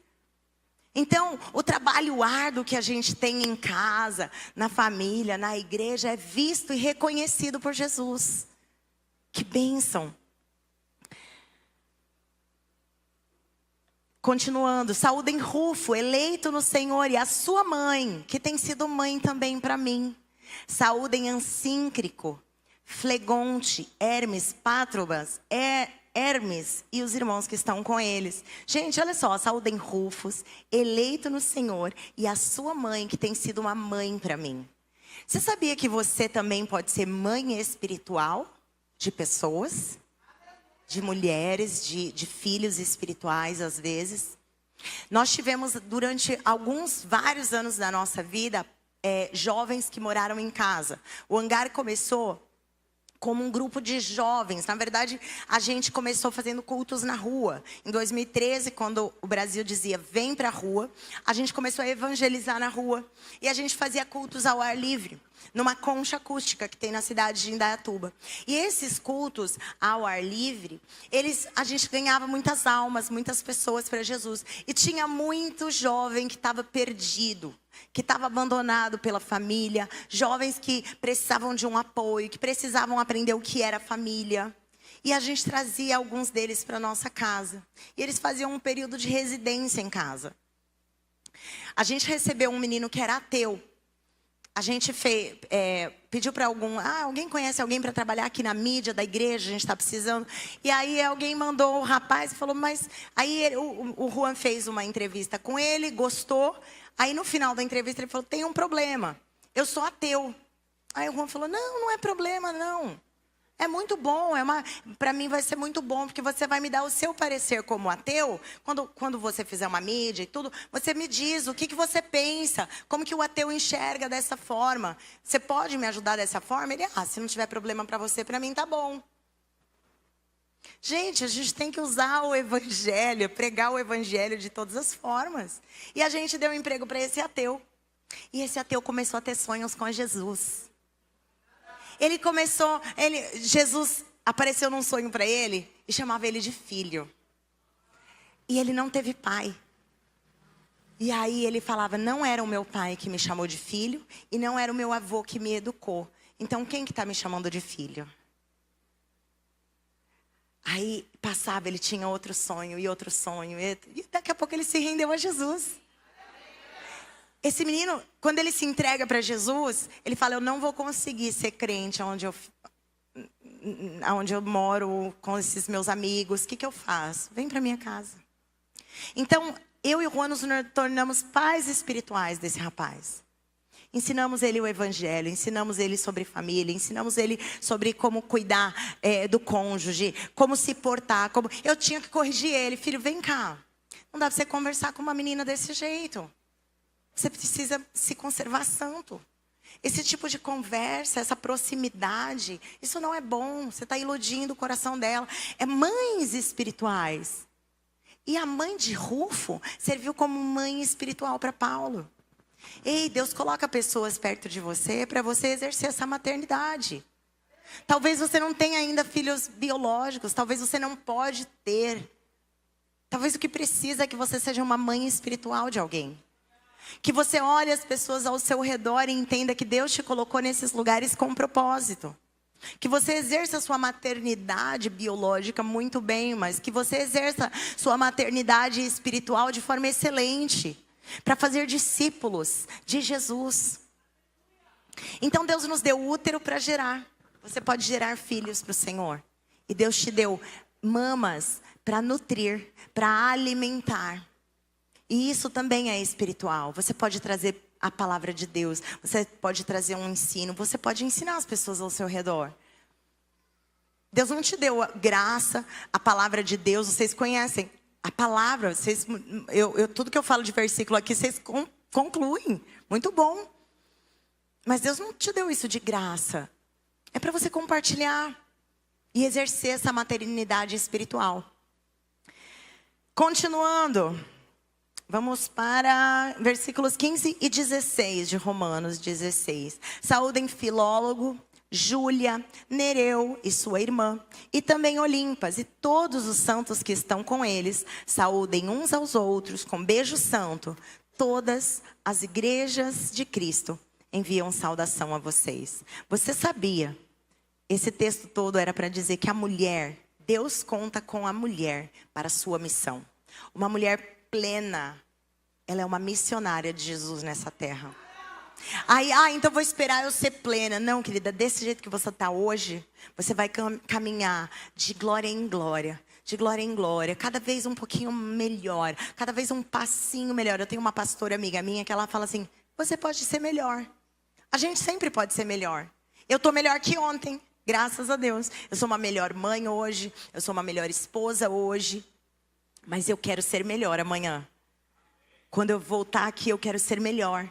Então, o trabalho árduo que a gente tem em casa, na família, na igreja, é visto e reconhecido por Jesus. Que bênção! Continuando, saúdem Rufo, eleito no Senhor, e a sua mãe, que tem sido mãe também para mim. Saúdem Ansíncrico, Flegonte, Hermes, Pátrobas, Hermes e os irmãos que estão com eles. Gente, olha só, saúdem Rufus, eleito no Senhor, e a sua mãe, que tem sido uma mãe para mim. Você sabia que você também pode ser mãe espiritual de pessoas? De mulheres, de filhos espirituais às vezes. Nós tivemos durante vários anos da nossa vida, jovens que moraram em casa. O Hangar começou como um grupo de jovens. Na verdade, a gente começou fazendo cultos na rua. Em 2013, quando o Brasil dizia, vem para a rua, a gente começou a evangelizar na rua. E a gente fazia cultos ao ar livre, numa concha acústica que tem na cidade de Indaiatuba. E esses cultos ao ar livre, a gente ganhava muitas almas, muitas pessoas para Jesus. E tinha muito jovem que estava perdido, que estava abandonado pela família, jovens que precisavam de um apoio, que precisavam aprender o que era família. E a gente trazia alguns deles para nossa casa. E eles faziam um período de residência em casa. A gente recebeu um menino que era ateu. A gente pediu para alguém conhece alguém para trabalhar aqui na mídia da igreja, a gente está precisando. E aí alguém mandou o rapaz e falou, mas... Aí o Juan fez uma entrevista com ele, gostou. Aí no final da entrevista ele falou, tem um problema, eu sou ateu. Aí o Juan falou, não é problema não. É muito bom, para mim vai ser muito bom, porque você vai me dar o seu parecer como ateu. Quando você fizer uma mídia e tudo, você me diz o que você pensa, como que o ateu enxerga dessa forma. Você pode me ajudar dessa forma? Ele, se não tiver problema para você, para mim tá bom. Gente, a gente tem que usar o evangelho, pregar o evangelho de todas as formas. E a gente deu um emprego para esse ateu. E esse ateu começou a ter sonhos com Jesus. Jesus apareceu num sonho para ele e chamava ele de filho. E ele não teve pai. E aí ele falava, não era o meu pai que me chamou de filho e não era o meu avô que me educou. Então quem que está me chamando de filho? Aí passava, ele tinha outro sonho e outro sonho. E daqui a pouco ele se rendeu a Jesus. Esse menino, quando ele se entrega para Jesus, ele fala, eu não vou conseguir ser crente onde eu moro, com esses meus amigos. O que eu faço? Vem para minha casa. Então, eu e o Juan nos tornamos pais espirituais desse rapaz. Ensinamos ele o evangelho, ensinamos ele sobre família, ensinamos ele sobre como cuidar do cônjuge, como se portar. Eu tinha que corrigir ele, filho, vem cá. Não dá para você conversar com uma menina desse jeito. Você precisa se conservar santo. Esse tipo de conversa, essa proximidade, isso não é bom. Você está iludindo o coração dela. É mães espirituais. E a mãe de Rufo serviu como mãe espiritual para Paulo. Ei, Deus coloca pessoas perto de você para você exercer essa maternidade. Talvez você não tenha ainda filhos biológicos. Talvez você não pode ter. Talvez o que precisa é que você seja uma mãe espiritual de alguém. Que você olhe as pessoas ao seu redor e entenda que Deus te colocou nesses lugares com um propósito. Que você exerça sua maternidade biológica muito bem, mas que você exerça sua maternidade espiritual de forma excelente. Para fazer discípulos de Jesus. Então Deus nos deu útero para gerar. Você pode gerar filhos para o Senhor. E Deus te deu mamas para nutrir, para alimentar. E isso também é espiritual. Você pode trazer a palavra de Deus. Você pode trazer um ensino. Você pode ensinar as pessoas ao seu redor. Deus não te deu a graça, a palavra de Deus. Vocês conhecem a palavra. Tudo que eu falo de versículo aqui, vocês concluem. Muito bom. Mas Deus não te deu isso de graça. É para você compartilhar e exercer essa maternidade espiritual. Continuando. Vamos para versículos 15 e 16 de Romanos 16. Saúdem Filólogo, Júlia, Nereu e sua irmã, e também Olimpas e todos os santos que estão com eles, saúdem uns aos outros com beijo santo. Todas as igrejas de Cristo enviam saudação a vocês. Você sabia? Esse texto todo era para dizer que a mulher, Deus conta com a mulher para a sua missão. Uma mulher plena, ela é uma missionária de Jesus nessa terra. Aí, então vou esperar eu ser plena. Não, querida, desse jeito que você está hoje, você vai caminhar de glória em glória. De glória em glória, cada vez um pouquinho melhor, cada vez um passinho melhor. Eu tenho uma pastora amiga minha que ela fala assim, você pode ser melhor. A gente sempre pode ser melhor. Eu estou melhor que ontem, graças a Deus. Eu sou uma melhor mãe hoje, eu sou uma melhor esposa hoje. Mas eu quero ser melhor amanhã. Quando eu voltar aqui, eu quero ser melhor.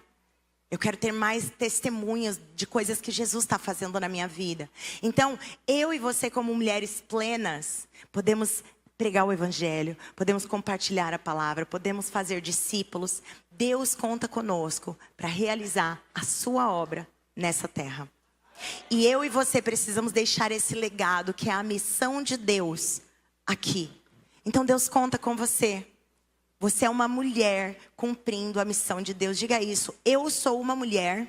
Eu quero ter mais testemunhas de coisas que Jesus está fazendo na minha vida. Então, eu e você como mulheres plenas, podemos pregar o evangelho, podemos compartilhar a palavra, podemos fazer discípulos. Deus conta conosco para realizar a sua obra nessa terra. E eu e você precisamos deixar esse legado, que é a missão de Deus aqui. Então, Deus conta com você. Você é uma mulher cumprindo a missão de Deus. Diga isso. Eu sou uma mulher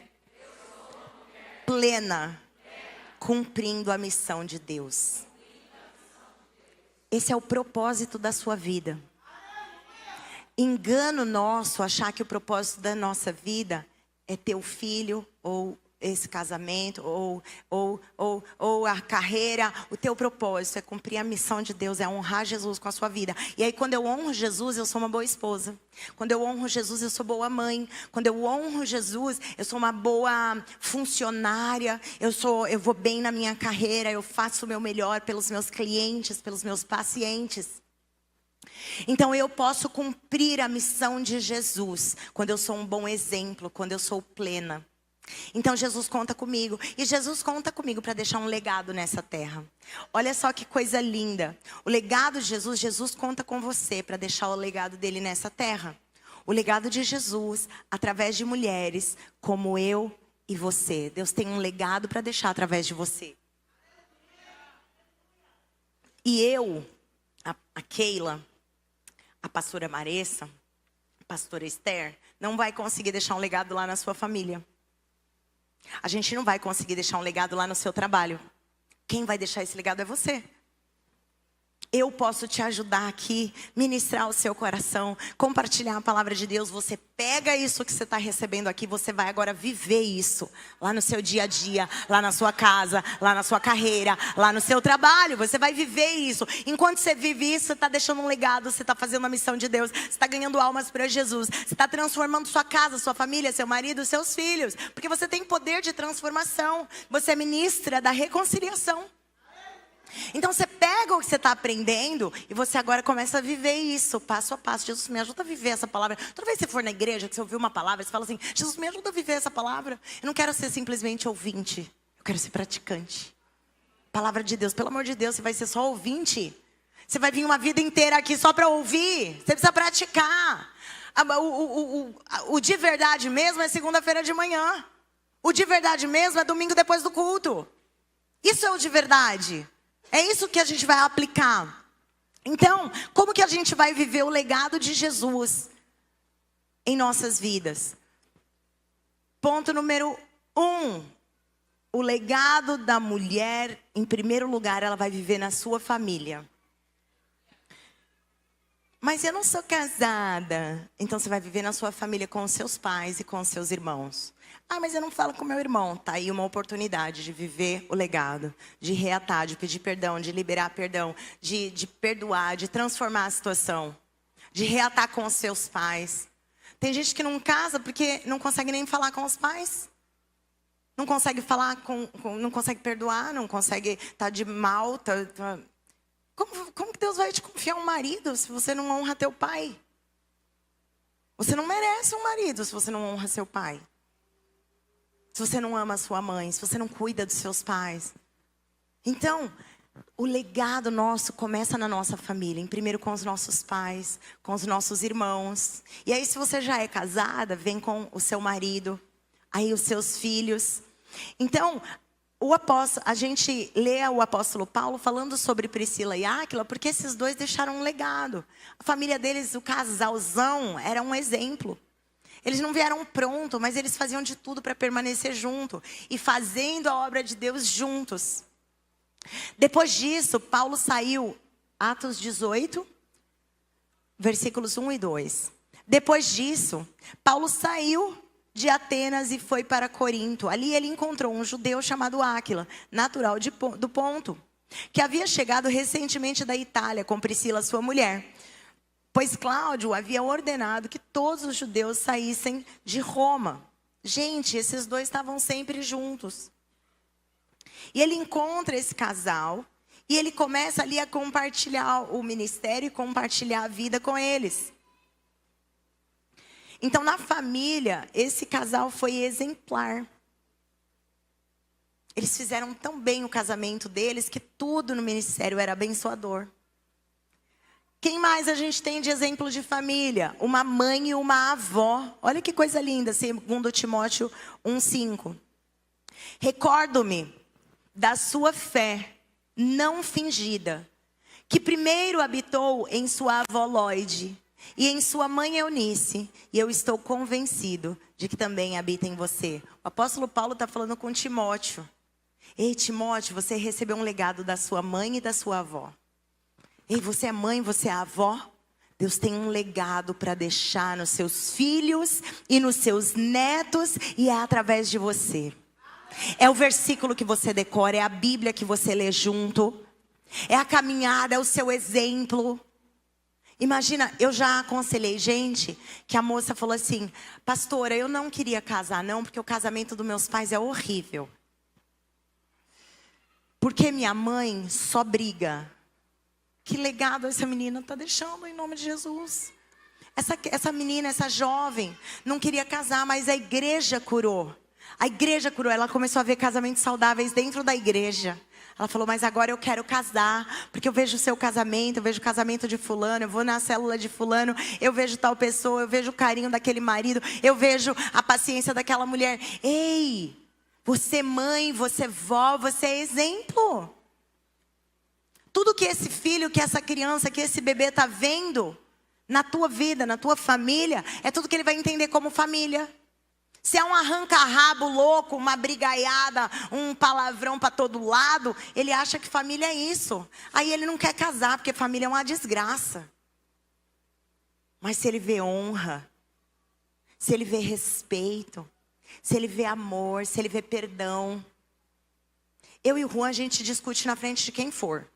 plena, cumprindo a missão de Deus. Esse é o propósito da sua vida. Engano nosso achar que o propósito da nossa vida é ter o filho ou esse casamento, ou a carreira. O teu propósito é cumprir a missão de Deus, é honrar Jesus com a sua vida. E aí quando eu honro Jesus, eu sou uma boa esposa. Quando eu honro Jesus, eu sou boa mãe. Quando eu honro Jesus, eu sou uma boa funcionária. Eu vou bem na minha carreira, eu faço o meu melhor pelos meus clientes, pelos meus pacientes. Então eu posso cumprir a missão de Jesus quando eu sou um bom exemplo, quando eu sou plena. Então Jesus conta comigo. E Jesus conta comigo para deixar um legado nessa terra. Olha só que coisa linda. O legado de Jesus, Jesus conta com você para deixar o legado dele nessa terra. O legado de Jesus através de mulheres como eu e você. Deus tem um legado para deixar através de você. E eu, a Keila, a pastora Maressa, a pastora Esther, não vai conseguir deixar um legado lá na sua família. A gente não vai conseguir deixar um legado lá no seu trabalho. Quem vai deixar esse legado é você. Eu posso te ajudar aqui, ministrar o seu coração, compartilhar a palavra de Deus. Você pega isso que você está recebendo aqui, você vai agora viver isso lá no seu dia a dia, lá na sua casa, lá na sua carreira, lá no seu trabalho. Você vai viver isso. Enquanto você vive isso, você está deixando um legado, você está fazendo a missão de Deus, você está ganhando almas para Jesus, você está transformando sua casa, sua família, seu marido, seus filhos, porque você tem poder de transformação. Você é ministra da reconciliação. Então você pega o que você está aprendendo e você agora começa a viver isso, passo a passo. Jesus, me ajuda a viver essa palavra. Toda vez que você for na igreja, que você ouvir uma palavra, você fala assim, Jesus, me ajuda a viver essa palavra. Eu não quero ser simplesmente ouvinte, eu quero ser praticante. Palavra de Deus, pelo amor de Deus, você vai ser só ouvinte. Você vai vir uma vida inteira aqui só para ouvir. Você precisa praticar. O de verdade mesmo é segunda-feira de manhã. O de verdade mesmo é domingo depois do culto. Isso é o de verdade. É isso que a gente vai aplicar. Então, como que a gente vai viver o legado de Jesus em nossas vidas? Ponto número 1. O legado da mulher, em primeiro lugar, ela vai viver na sua família. Mas eu não sou casada. Então você vai viver na sua família com os seus pais e com os seus irmãos. Mas eu não falo com meu irmão. Tá aí uma oportunidade de viver o legado, de reatar, de pedir perdão, de liberar perdão, de perdoar, de transformar a situação, de reatar com os seus pais. Tem gente que não casa porque não consegue nem falar com os pais. Não consegue falar não consegue perdoar, não consegue estar de mal. Como que Deus vai te confiar um marido se você não honra teu pai? Você não merece um marido se você não honra seu pai. Se você não ama a sua mãe, se você não cuida dos seus pais. Então, o legado nosso começa na nossa família. Em primeiro com os nossos pais, com os nossos irmãos. E aí se você já é casada, vem com o seu marido. Aí os seus filhos. Então, a gente lê o apóstolo Paulo falando sobre Priscila e Áquila, porque esses dois deixaram um legado. A família deles, o casalzão, era um exemplo. Eles não vieram pronto, mas eles faziam de tudo para permanecer junto e fazendo a obra de Deus juntos. Depois disso, Paulo saiu, Atos 18, versículos 1 e 2. Depois disso, Paulo saiu de Atenas e foi para Corinto. Ali ele encontrou um judeu chamado Áquila, natural do Ponto, que havia chegado recentemente da Itália com Priscila, sua mulher. Pois Cláudio havia ordenado que todos os judeus saíssem de Roma. Gente, esses dois estavam sempre juntos. E ele encontra esse casal e ele começa ali a compartilhar o ministério e compartilhar a vida com eles. Então, na família, esse casal foi exemplar. Eles fizeram tão bem o casamento deles que tudo no ministério era abençoador. Quem mais a gente tem de exemplo de família? Uma mãe e uma avó. Olha que coisa linda, segundo Timóteo 1:5. Recordo-me da sua fé não fingida, que primeiro habitou em sua avó Lóide e em sua mãe Eunice, e eu estou convencido de que também habita em você. O apóstolo Paulo está falando com Timóteo. Ei, Timóteo, você recebeu um legado da sua mãe e da sua avó. Ei, você é mãe, você é avó? Deus tem um legado para deixar nos seus filhos e nos seus netos, e é através de você. É o versículo que você decora, é a Bíblia que você lê junto, é a caminhada, é o seu exemplo. Imagina, eu já aconselhei gente que a moça falou assim: pastora, eu não queria casar não, porque o casamento dos meus pais é horrível. Porque minha mãe só briga. Que legado essa menina está deixando em nome de Jesus. Essa menina, essa jovem, não queria casar, mas a igreja curou. A igreja curou, ela começou a ver casamentos saudáveis dentro da igreja. Ela falou, mas agora eu quero casar, porque eu vejo o seu casamento, eu vejo o casamento de fulano, eu vou na célula de fulano, eu vejo tal pessoa, eu vejo o carinho daquele marido, eu vejo a paciência daquela mulher. Ei, você mãe, você vó, você é exemplo. Tudo que esse filho, que essa criança, que esse bebê está vendo na tua vida, na tua família, é tudo que ele vai entender como família. Se é um arranca-rabo louco, uma brigaiada, um palavrão para todo lado, ele acha que família é isso. Aí ele não quer casar, porque família é uma desgraça. Mas se ele vê honra, se ele vê respeito, se ele vê amor, se ele vê perdão. Eu e o Juan, a gente discute na frente de quem for.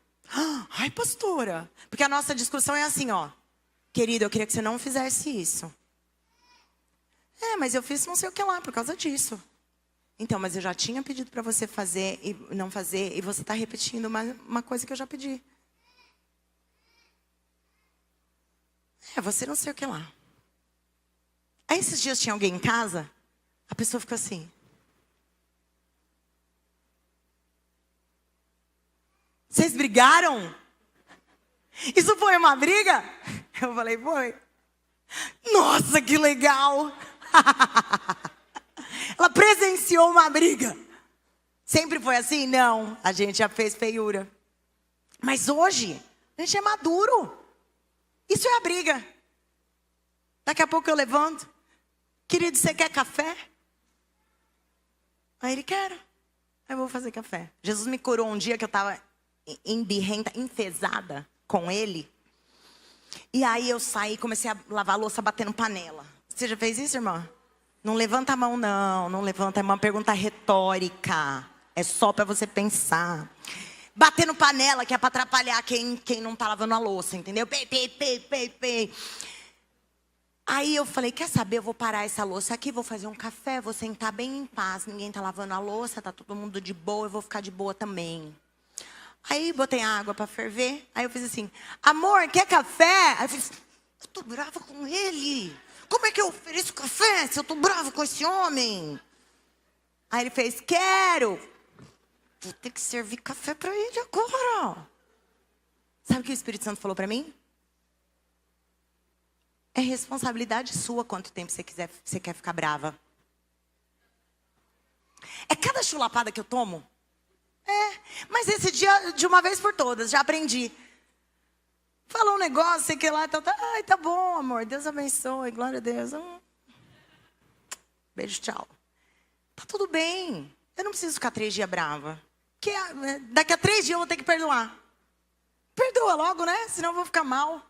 Ai, pastora. Porque a nossa discussão é assim, ó. Querido, eu queria que você não fizesse isso. Mas eu fiz não sei o que lá por causa disso. Então, mas eu já tinha pedido para você fazer e não fazer. E você está repetindo uma coisa que eu já pedi. Você não sei o que lá. Aí esses dias tinha alguém em casa. A pessoa ficou assim. Vocês brigaram? Isso foi uma briga? Eu falei, foi. Nossa, que legal. Ela presenciou uma briga. Sempre foi assim? Não, a gente já fez feiura. Mas hoje, a gente é maduro. Isso é a briga. Daqui a pouco eu levanto. Querido, você quer café? Aí ele, quero. Aí eu vou fazer café. Jesus me curou um dia que eu estava embirrenta, enfesada com ele. E aí eu saí e comecei a lavar a louça batendo panela. Você já fez isso, irmã? Não levanta a mão, não. Não levanta, é uma pergunta retórica. É só para você pensar. Batendo panela, que é para atrapalhar quem não tá lavando a louça, entendeu? Pei, pei, pei, pei, pei. Aí eu falei, quer saber, eu vou parar essa louça aqui, vou fazer um café, vou sentar bem em paz. Ninguém tá lavando a louça, tá todo mundo de boa, eu vou ficar de boa também. Aí botei água para ferver. Aí eu fiz assim, amor, quer café? Aí eu fiz, eu tô brava com ele. Como é que eu ofereço café se eu tô brava com esse homem? Aí ele fez, quero. Vou ter que servir café para ele agora. Sabe o que o Espírito Santo falou para mim? É responsabilidade sua quanto tempo você quer ficar brava. É cada chulapada que eu tomo. Mas esse dia, de uma vez por todas, já aprendi. Falou um negócio, sei que lá, ai, tá bom, amor, Deus abençoe, glória a Deus. Beijo, tchau. Tá tudo bem, eu não preciso ficar 3 dias brava. Que daqui a 3 dias eu vou ter que perdoar. Perdoa logo, né? Senão eu vou ficar mal.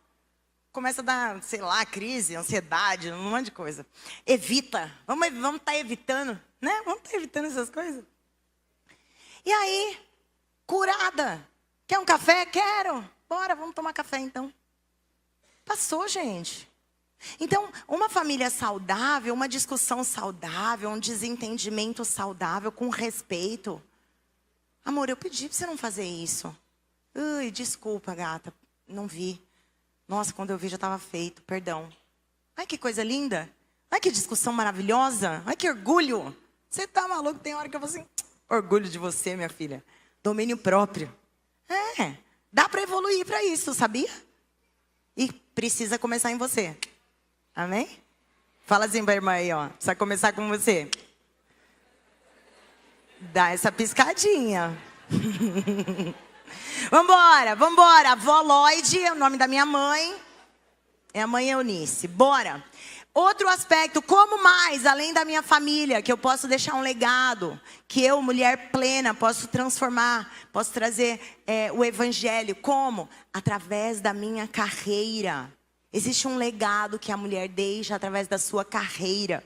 Começa a dar, sei lá, crise, ansiedade, um monte de coisa. Evita. Vamos estar evitando, né? Vamos estar evitando essas coisas. E aí, curada. Quer um café? Quero. Bora, vamos tomar café então. Passou, gente. Então, uma família saudável, uma discussão saudável, um desentendimento saudável, com respeito. Amor, eu pedi pra você não fazer isso. Ui, desculpa, gata, não vi. Nossa, quando eu vi já estava feito, perdão. Ai, que coisa linda. Ai, que discussão maravilhosa. Ai, que orgulho. Você tá maluco? Tem hora que eu falo assim, orgulho de você, minha filha. Domínio próprio. Dá para evoluir para isso, sabia? E precisa começar em você. Amém? Fala assim pra irmã aí, ó. Precisa começar com você. Dá essa piscadinha. Vambora, vambora. Vó Lloyd é o nome da minha mãe. É a mãe Eunice. Bora. Outro aspecto, como mais, além da minha família, que eu posso deixar um legado, que eu, mulher plena, posso transformar, posso trazer o evangelho. Como? Através da minha carreira. Existe um legado que a mulher deixa através da sua carreira.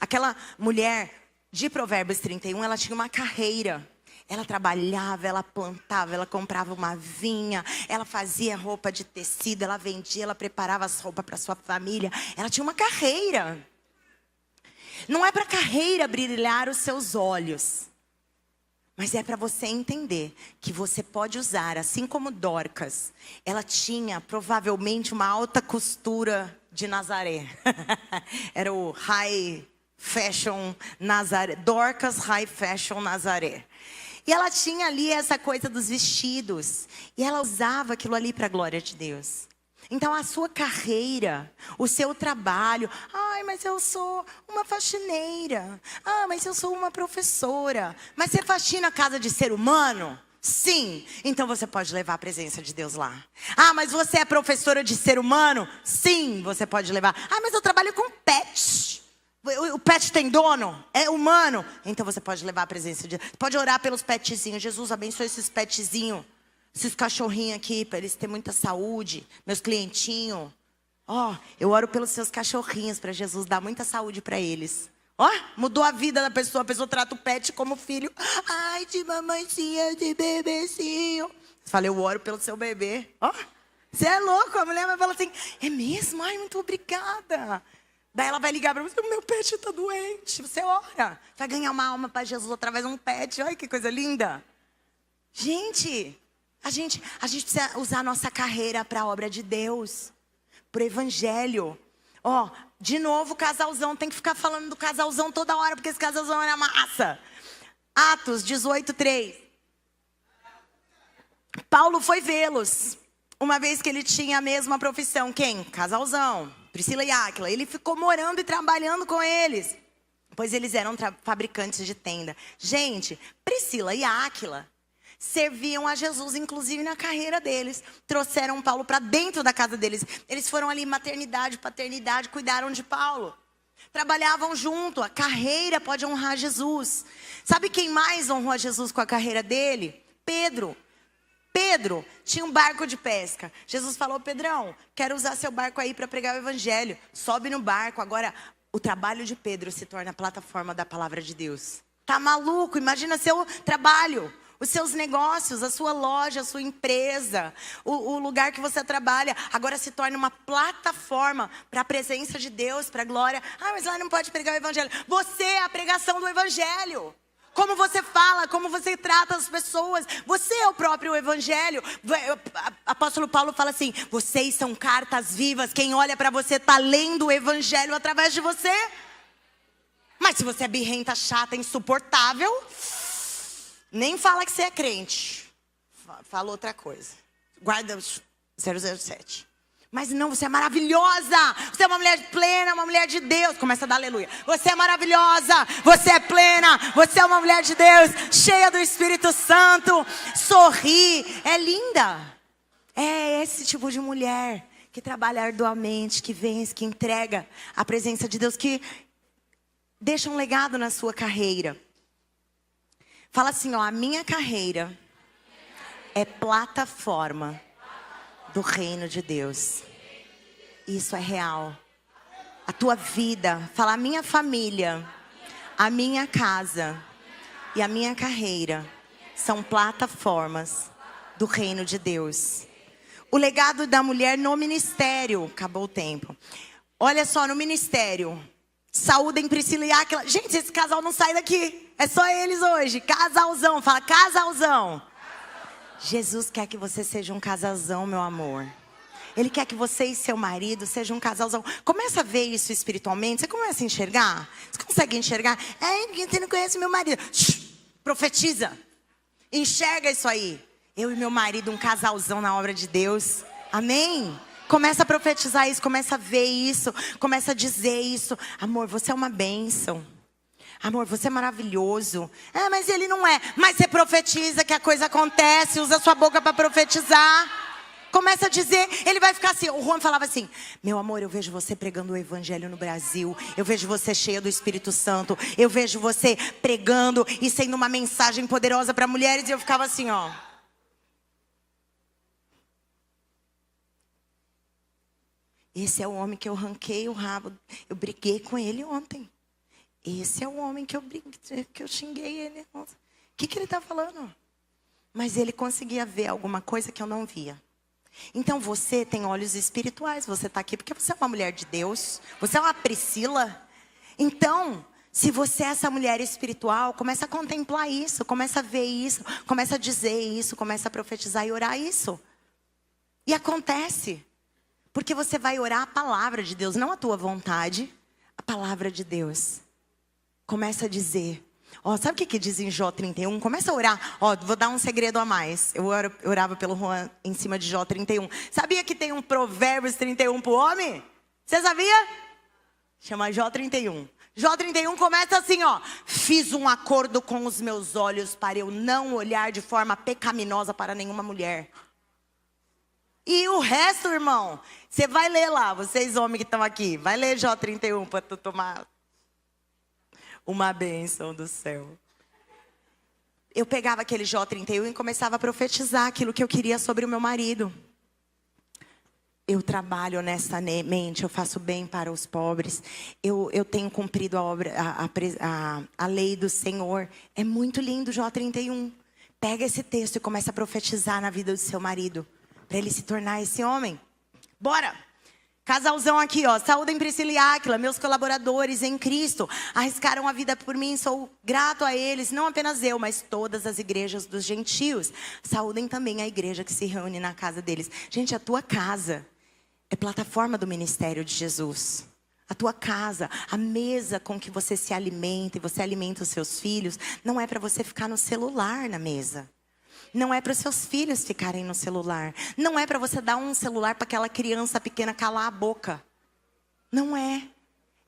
Aquela mulher de Provérbios 31, ela tinha uma carreira. Ela trabalhava, ela plantava, ela comprava uma vinha, ela fazia roupa de tecido, ela vendia, ela preparava as roupas para sua família. Ela tinha uma carreira. Não é para a carreira brilhar os seus olhos, mas é para você entender que você pode usar, assim como Dorcas. Ela tinha provavelmente uma alta costura de Nazaré. Era o High Fashion Nazaré. Dorcas High Fashion Nazaré. E ela tinha ali essa coisa dos vestidos. E ela usava aquilo ali para a glória de Deus. Então a sua carreira, o seu trabalho. Ai, mas eu sou uma faxineira. Ah, mas eu sou uma professora. Mas você faxina a casa de ser humano? Sim. Então você pode levar a presença de Deus lá. Ah, mas você é professora de ser humano? Sim, você pode levar. Ah, mas eu trabalho com pet. O pet tem dono? É humano? Então você pode levar a presença de Deus. Pode orar pelos petzinhos. Jesus, abençoe esses petzinhos. Esses cachorrinhos aqui, para eles terem muita saúde. Meus clientinhos. Ó, eu oro pelos seus cachorrinhos, para Jesus dar muita saúde para eles. Ó, mudou a vida da pessoa. A pessoa trata o pet como filho. Ai, de mamãezinha, de bebezinho. Falei, eu oro pelo seu bebê. Ó, você é louco. A mulher vai falar assim, é mesmo? Ai, muito obrigada. Daí ela vai ligar para você, meu pet está doente. Você ora. Vai ganhar uma alma para Jesus através de um pet. Olha que coisa linda. Gente, a gente precisa usar a nossa carreira para a obra de Deus. Para o evangelho. Ó, de novo o casalzão. Tem que ficar falando do casalzão toda hora, porque esse casalzão era massa. Atos 18:3. Paulo foi vê-los. Uma vez que ele tinha a mesma profissão. Quem? Casalzão. Priscila e Áquila. Ele ficou morando e trabalhando com eles. Pois eles eram fabricantes de tenda. Gente, Priscila e Áquila serviam a Jesus, inclusive na carreira deles. Trouxeram Paulo para dentro da casa deles. Eles foram ali maternidade, paternidade, cuidaram de Paulo. Trabalhavam junto. A carreira pode honrar Jesus. Sabe quem mais honrou a Jesus com a carreira dele? Pedro. Pedro tinha um barco de pesca. Jesus falou, Pedrão, quero usar seu barco aí para pregar o evangelho. Sobe no barco. Agora, o trabalho de Pedro se torna a plataforma da palavra de Deus. Tá maluco? Imagina seu trabalho, os seus negócios, a sua loja, a sua empresa, o lugar que você trabalha. Agora se torna uma plataforma para a presença de Deus, para a glória. Ah, mas lá não pode pregar o evangelho. Você é a pregação do evangelho. Como você fala, como você trata as pessoas. Você é o próprio evangelho. Apóstolo Paulo fala assim, vocês são cartas vivas. Quem olha para você está lendo o evangelho através de você. Mas se você é birrenta, chata, insuportável, nem fala que você é crente. Fala outra coisa. Guarda os 007. Mas não, você é maravilhosa. Você é uma mulher plena, uma mulher de Deus. Começa a dar aleluia. Você é maravilhosa. Você é plena. Você é uma mulher de Deus. Cheia do Espírito Santo. Sorri. É linda. É esse tipo de mulher que trabalha arduamente, que vence, que entrega a presença de Deus, que deixa um legado na sua carreira. Fala assim, ó, a minha carreira é plataforma do reino de Deus. Isso é real. A tua vida, fala a minha família, a minha casa e a minha carreira são plataformas do reino de Deus. O legado da mulher no ministério, acabou o tempo. Olha só, no ministério, saúdem Priscila e Áquila. Gente, esse casal não sai daqui. É só eles hoje, casalzão, fala casalzão. Jesus quer que você seja um casalzão, meu amor. Ele quer que você e seu marido sejam um casalzão. Começa a ver isso espiritualmente. Você começa a enxergar. Você consegue enxergar? Você não conhece meu marido. Profetiza. Enxerga isso aí. Eu e meu marido, um casalzão na obra de Deus. Amém? Começa a profetizar isso. Começa a ver isso. Começa a dizer isso. Amor, você é uma bênção. Amor, você é maravilhoso. Mas ele não é. Mas você profetiza que a coisa acontece. Usa a sua boca para profetizar. Começa a dizer. Ele vai ficar assim. O Juan falava assim. Meu amor, eu vejo você pregando o evangelho no Brasil. Eu vejo você cheia do Espírito Santo. Eu vejo você pregando e sendo uma mensagem poderosa para mulheres. E eu ficava assim, ó. Esse é o homem que eu ranquei o rabo. Eu briguei com ele ontem. Esse é o homem que eu xinguei ele. O que ele está falando? Mas ele conseguia ver alguma coisa que eu não via. Então você tem olhos espirituais. Você está aqui porque você é uma mulher de Deus. Você é uma Priscila. Então, se você é essa mulher espiritual, começa a contemplar isso. Começa a ver isso. Começa a dizer isso. Começa a profetizar e orar isso. E acontece. Porque você vai orar a palavra de Deus. Não a tua vontade. A palavra de Deus. Começa a dizer. Ó, sabe o que diz em Jó 31? Começa a orar. Ó, vou dar um segredo a mais. Eu orava pelo Juan em cima de Jó 31. Sabia que tem um Provérbios 31 para o homem? Você sabia? Chama Jó 31. Jó 31 começa assim, ó. Fiz um acordo com os meus olhos para eu não olhar de forma pecaminosa para nenhuma mulher. E o resto, irmão, você vai ler lá. Vocês homens que estão aqui. Vai ler Jó 31 para tu tomar uma bênção do céu. Eu pegava aquele Jó 31 e começava a profetizar aquilo que eu queria sobre o meu marido. Eu trabalho honestamente, eu faço bem para os pobres. Eu tenho cumprido a lei do Senhor. É muito lindo Jó 31. Pega esse texto e começa a profetizar na vida do seu marido. Para ele se tornar esse homem. Bora! Casalzão aqui, ó. Saúdem Priscila e Áquila, meus colaboradores em Cristo. Arriscaram a vida por mim, sou grato a eles. Não apenas eu, mas todas as igrejas dos gentios. Saúdem também a igreja que se reúne na casa deles. Gente, a tua casa é plataforma do ministério de Jesus. A tua casa, a mesa com que você se alimenta e você alimenta os seus filhos, não é para você ficar no celular na mesa. Não é para os seus filhos ficarem no celular. Não é para você dar um celular para aquela criança pequena calar a boca. Não é.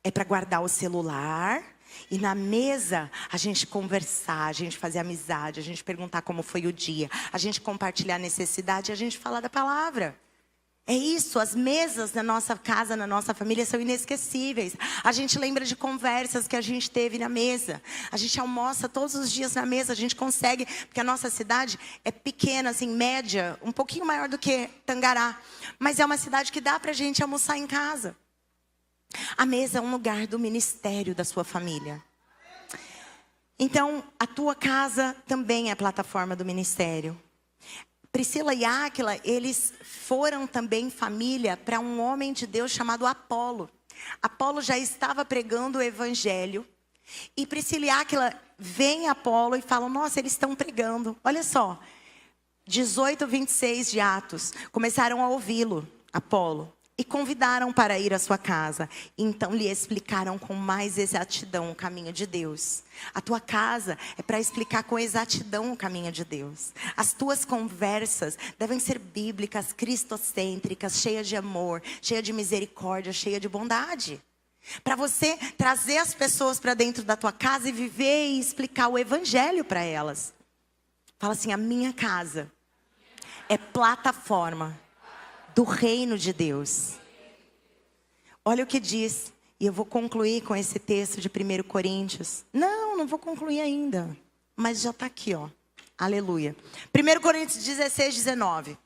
É para guardar o celular e na mesa a gente conversar, a gente fazer amizade, a gente perguntar como foi o dia, a gente compartilhar a necessidade e a gente falar da palavra. É isso, as mesas na nossa casa, na nossa família são inesquecíveis. A gente lembra de conversas que a gente teve na mesa. A gente almoça todos os dias na mesa, a gente consegue, porque a nossa cidade é pequena, assim, média, um pouquinho maior do que Tangará. Mas é uma cidade que dá pra gente almoçar em casa. A mesa é um lugar do ministério da sua família. Então, a tua casa também é a plataforma do ministério. Priscila e Áquila, eles foram também família para um homem de Deus chamado Apolo. Apolo já estava pregando o evangelho. E Priscila e Áquila veem Apolo e falam, nossa, eles estão pregando. Olha só, 18, 26 de Atos, começaram a ouvi-lo, Apolo. e convidaram para ir à sua casa. Então lhe explicaram com mais exatidão o caminho de Deus. A tua casa é para explicar com exatidão o caminho de Deus. As tuas conversas devem ser bíblicas, cristocêntricas, cheias de amor, cheias de misericórdia, cheias de bondade. Para você trazer as pessoas para dentro da tua casa e viver e explicar o evangelho para elas. Fala assim, a minha casa é plataforma do reino de Deus. Olha o que diz, e eu vou concluir com esse texto de 1 Coríntios. Não vou concluir ainda, mas já está aqui, ó. Aleluia. 1 Coríntios 16, 19.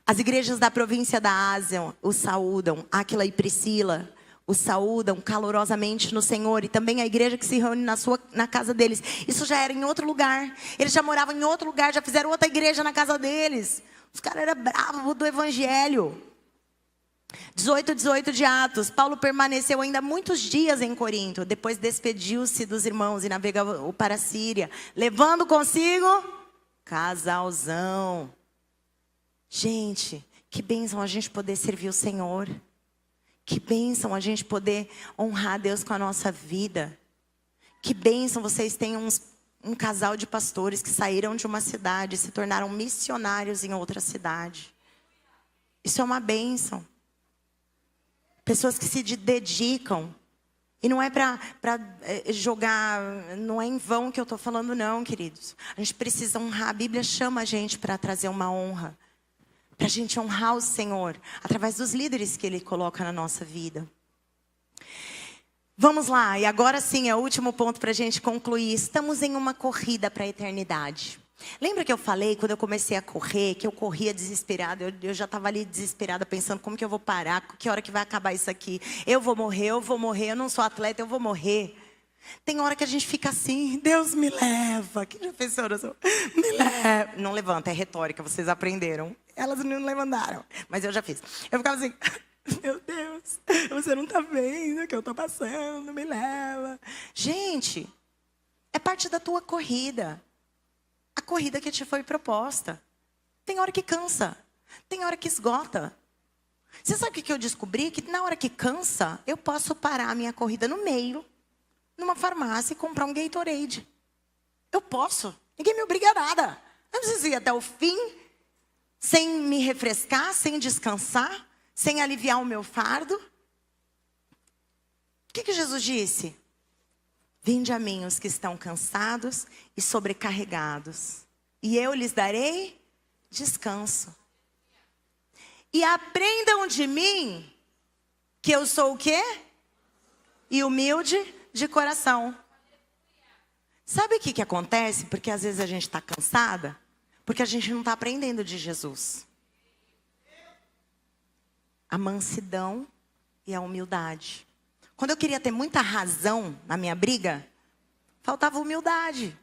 As igrejas da província da Ásia o saúdam, Áquila e Priscila o saúdam calorosamente no Senhor. E também a igreja que se reúne na casa deles. Isso já era em outro lugar. Eles já moravam em outro lugar, já fizeram outra igreja na casa deles. Os caras eram bravos do evangelho. 18 de Atos. Paulo permaneceu ainda muitos dias em Corinto. Depois despediu-se dos irmãos e navegou para a Síria, levando consigo casalzão. Gente, que bênção a gente poder servir o Senhor. Que bênção a gente poder honrar a Deus com a nossa vida. Que bênção vocês têm um casal de pastores que saíram de uma cidade e se tornaram missionários em outra cidade. Isso é uma bênção. Pessoas que se dedicam. E não é para jogar, não é em vão que eu estou falando não, queridos. A gente precisa honrar, a Bíblia chama a gente para trazer uma honra. Para a gente honrar o Senhor, através dos líderes que Ele coloca na nossa vida. Vamos lá, e agora sim, é o último ponto para a gente concluir. Estamos em uma corrida para a eternidade. Lembra que eu falei, quando eu comecei a correr, que eu corria desesperada, eu já estava ali desesperada, pensando como que eu vou parar, que hora que vai acabar isso aqui. Eu vou morrer, eu não sou atleta, eu vou morrer. Tem hora que a gente fica assim, Deus me leva. Quem já fez essa oração? Me leva. Não levanta, é retórica, vocês aprenderam. Elas não levantaram, mas eu já fiz. Eu ficava assim, meu Deus, você não está vendo o que eu estou passando, me leva. Gente, é parte da tua corrida. A corrida que te foi proposta. Tem hora que cansa, tem hora que esgota. Você sabe o que eu descobri? Que na hora que cansa, eu posso parar a minha corrida no meio, numa farmácia e comprar um Gatorade. Eu posso, ninguém me obriga a nada. Eu não preciso ir até o fim, sem me refrescar, sem descansar, sem aliviar o meu fardo. O que Jesus disse? Vinde a mim os que estão cansados e sobrecarregados, e eu lhes darei descanso. E aprendam de mim, que eu sou o quê? E humilde de coração. Sabe o que acontece? Porque às vezes a gente está cansada, porque a gente não está aprendendo de Jesus. A mansidão e a humildade. Quando eu queria ter muita razão na minha briga, faltava humildade.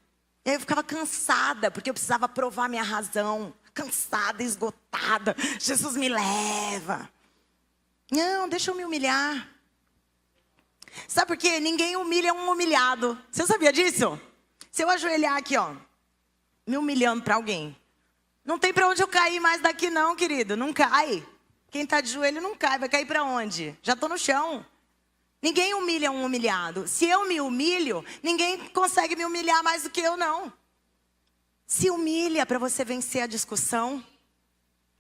E aí eu ficava cansada, porque eu precisava provar minha razão. Cansada, esgotada. Jesus me leva. Não, deixa eu me humilhar. Sabe por quê? Ninguém humilha um humilhado. Você sabia disso? Se eu ajoelhar aqui, ó, me humilhando para alguém, não tem para onde eu cair mais daqui não, querido. Não cai. Quem está de joelho não cai. Vai cair para onde? Já estou no chão. Ninguém humilha um humilhado. Se eu me humilho, ninguém consegue me humilhar mais do que eu, não. Se humilha para você vencer a discussão.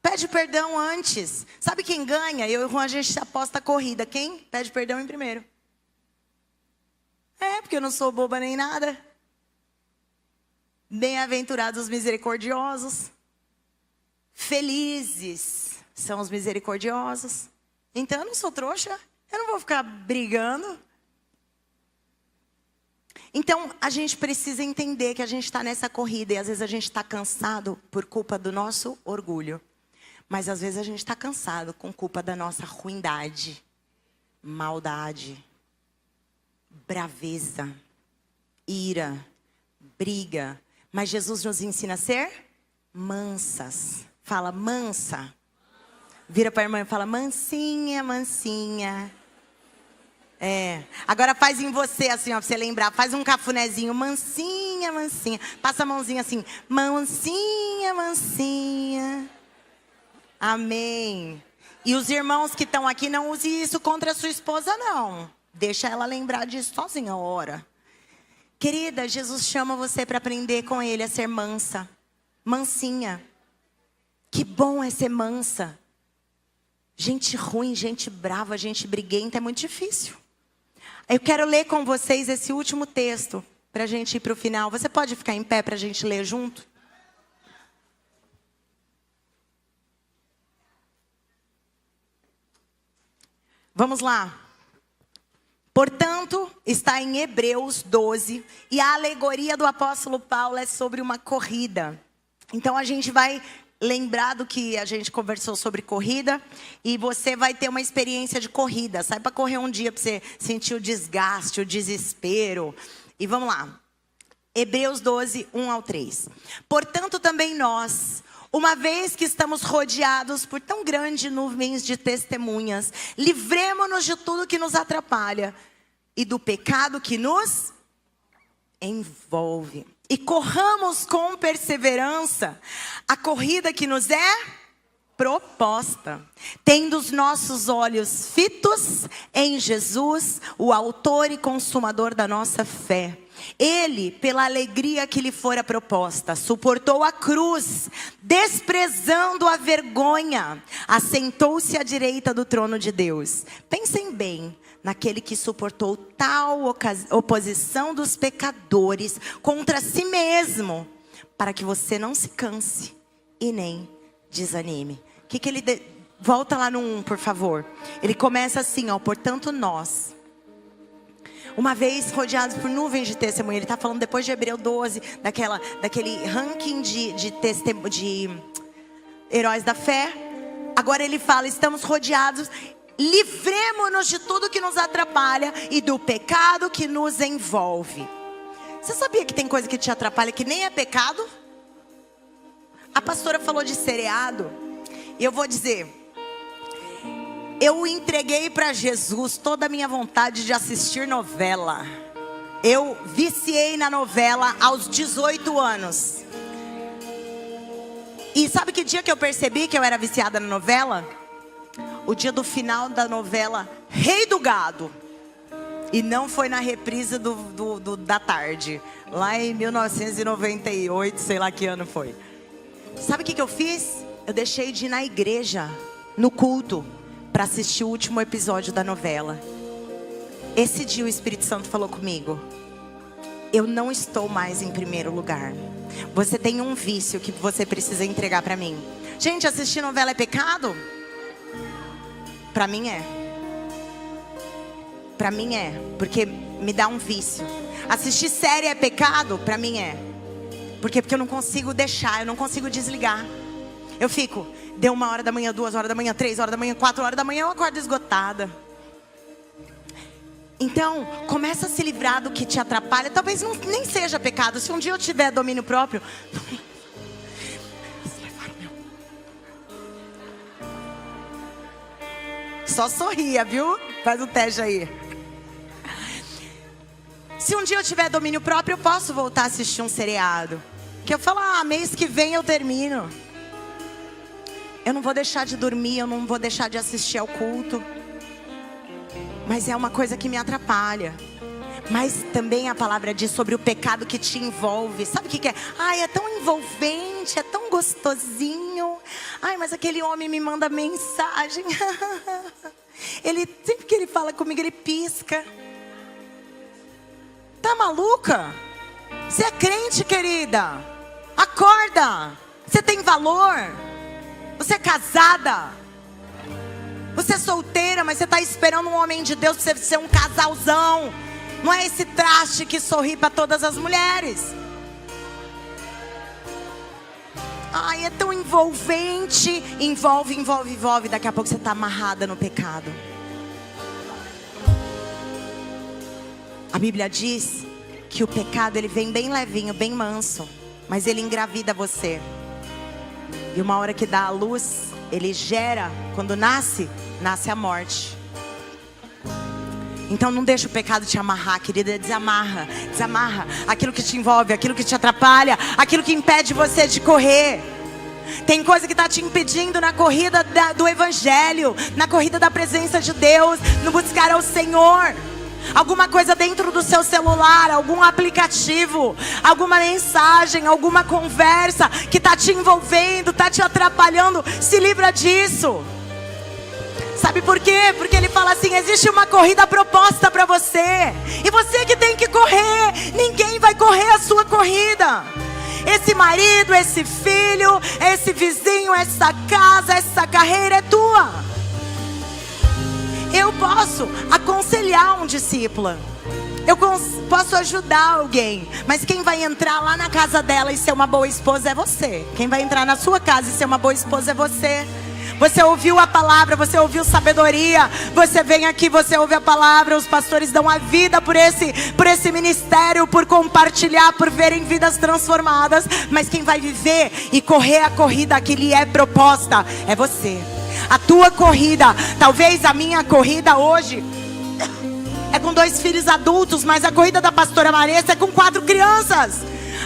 Pede perdão antes. Sabe quem ganha? Eu e o Juan, a gente aposta a corrida. Quem pede perdão em primeiro? É, porque eu não sou boba nem nada. Bem-aventurados os misericordiosos. Felizes são os misericordiosos. Então eu não sou trouxa. Eu não vou ficar brigando. Então, a gente precisa entender que a gente está nessa corrida. E às vezes a gente está cansado por culpa do nosso orgulho. Mas às vezes a gente está cansado com culpa da nossa ruindade, maldade, braveza, ira, briga. Mas Jesus nos ensina a ser mansas. Fala mansa. Vira para a irmã e fala mansinha, mansinha. É. Agora faz em você assim, ó, pra você lembrar. Faz um cafunézinho, mansinha, mansinha. Passa a mãozinha assim, mansinha, mansinha. Amém. E os irmãos que estão aqui, não use isso contra a sua esposa, não. Deixa ela lembrar disso sozinha, ora. Querida, Jesus chama você para aprender com Ele a ser mansa. Mansinha. Que bom é ser mansa. Gente ruim, gente brava, gente briguenta é muito difícil. Eu quero ler com vocês esse último texto, para a gente ir para o final. Você pode ficar em pé para a gente ler junto? Vamos lá. Portanto, está em Hebreus 12, e a alegoria do apóstolo Paulo é sobre uma corrida. Então a gente vai lembrar do que a gente conversou sobre corrida, e você vai ter uma experiência de corrida. Sai para correr um dia para você sentir o desgaste, o desespero. E vamos lá. Hebreus 12, 1 ao 3. Portanto, também nós, uma vez que estamos rodeados por tão grandes nuvens de testemunhas, livremo-nos de tudo que nos atrapalha e do pecado que nos envolve. E corramos com perseverança a corrida que nos é proposta, tendo os nossos olhos fitos em Jesus, o autor e consumador da nossa fé. Ele, pela alegria que lhe fora proposta, suportou a cruz, desprezando a vergonha, assentou-se à direita do trono de Deus. Pensem bem naquele que suportou tal oposição dos pecadores contra si mesmo, para que você não se canse e nem desanime. Que ele volta lá no 1, por favor. Ele começa assim, ó, portanto nós, uma vez rodeados por nuvens de testemunha. Ele está falando depois de Hebreus 12, daquele ranking de heróis da fé. Agora ele fala, estamos rodeados, livremo-nos de tudo que nos atrapalha e do pecado que nos envolve. Você sabia que tem coisa que te atrapalha que nem é pecado? A pastora falou de seriado, e eu vou dizer, eu entreguei para Jesus toda a minha vontade de assistir novela. Eu viciei na novela aos 18 anos. E sabe que dia que eu percebi que eu era viciada na novela? O dia do final da novela Rei do Gado. E não foi na reprise da tarde. Lá em 1998, sei lá que ano foi. Sabe o que eu fiz? Eu deixei de ir na igreja, no culto, para assistir o último episódio da novela. Esse dia o Espírito Santo falou comigo: eu não estou mais em primeiro lugar. Você tem um vício que você precisa entregar para mim. Gente, assistir novela é pecado? Para mim é. Para mim é, porque me dá um vício. Assistir série é pecado? Para mim é. Porque eu não consigo deixar, eu não consigo desligar. Eu fico, deu 1h da manhã, 2h da manhã, 3h da manhã, 4h da manhã, eu acordo esgotada. Então, começa a se livrar do que te atrapalha. Talvez nem seja pecado. Se um dia eu tiver domínio próprio... Só sorria, viu? Faz o teste aí. Se um dia eu tiver domínio próprio, eu posso voltar a assistir um seriado. Que eu falo, mês que vem eu termino. Eu não vou deixar de dormir, eu não vou deixar de assistir ao culto. Mas é uma coisa que me atrapalha. Mas também a palavra diz sobre o pecado que te envolve. Sabe o que é? É tão envolvente, é tão gostosinho. Mas aquele homem me manda mensagem. Sempre que ele fala comigo, ele pisca. Tá maluca? Você é crente, querida. Acorda. Você tem valor. Você é casada. Você é solteira, mas você está esperando um homem de Deus para você ser um casalzão. Não é esse traste que sorri para todas as mulheres. É tão envolvente. Envolve. Daqui a pouco você está amarrada no pecado. A Bíblia diz que o pecado ele vem bem levinho, bem manso, mas ele engravida você. E uma hora que dá a luz, ele gera, quando nasce a morte. Então não deixa o pecado te amarrar, querida. Desamarra aquilo que te envolve, aquilo que te atrapalha, aquilo que impede você de correr. Tem coisa que está te impedindo na corrida do Evangelho, na corrida da presença de Deus, no buscar ao Senhor. Alguma coisa dentro do seu celular, algum aplicativo, alguma mensagem, alguma conversa que está te envolvendo, está te atrapalhando. Se livra disso. Sabe por quê? Porque ele fala assim: existe uma corrida proposta para você, e você que tem que correr. Ninguém vai correr a sua corrida. Esse marido, esse filho, esse vizinho, essa casa, essa carreira é tua. Eu posso aconselhar um discípulo, eu posso ajudar alguém, mas quem vai entrar lá na casa dela e ser uma boa esposa é você. Quem vai entrar na sua casa e ser uma boa esposa é você. Você ouviu a palavra, você ouviu sabedoria, você vem aqui, você ouve a palavra, os pastores dão a vida por esse ministério, por compartilhar, por verem vidas transformadas. Mas quem vai viver e correr a corrida que lhe é proposta é você. A tua corrida, talvez a minha corrida hoje é com 2 filhos adultos, mas a corrida da pastora Maressa é com 4 crianças.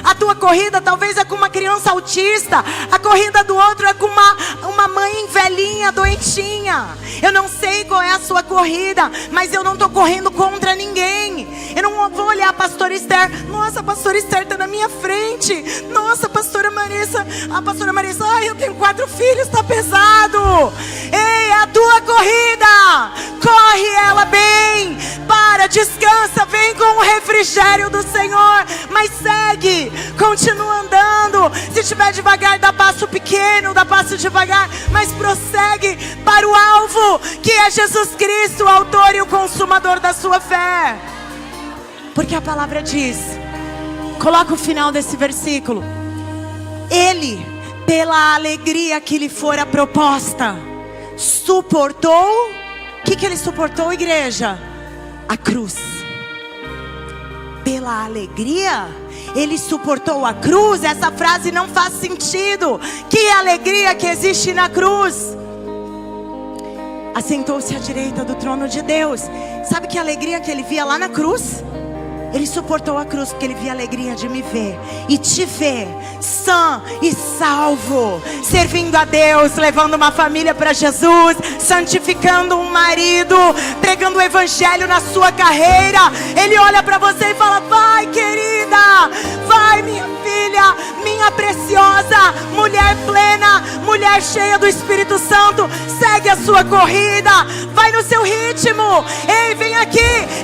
A tua corrida talvez é com uma criança autista. A corrida do outro é com uma mãe velhinha, doentinha. Eu não sei qual é a sua corrida, mas eu não estou correndo contra ninguém. Eu não vou olhar a pastora Esther: nossa, a pastora Esther está na minha frente. Nossa, a pastora Maressa, ai, eu tenho 4 filhos, está pesado. Ei, a tua corrida, corre ela bem. Para, descansa, vem com o refrigério do Senhor. Mas segue, continua andando. Se estiver devagar, dá passo pequeno, dá passo devagar, mas prossegue para o alvo, que é Jesus Cristo, o autor e o consumador da sua fé. Porque a palavra diz, coloca o final desse versículo: ele, pela alegria que lhe fora proposta, suportou. O que ele suportou, igreja? A cruz. Pela alegria ele suportou a cruz. Essa frase não faz sentido. Que alegria que existe na cruz. Assentou-se à direita do trono de Deus. Sabe que alegria que ele via lá na cruz? Ele suportou a cruz porque ele via a alegria de me ver e te ver sã e salvo, servindo a Deus, levando uma família para Jesus, santificando um marido, pregando o evangelho na sua carreira. Ele olha para você e fala: vai, querida, vai, minha filha, minha preciosa, mulher plena, mulher cheia do Espírito Santo, segue a sua corrida, vai no seu ritmo. Ei, vem aqui,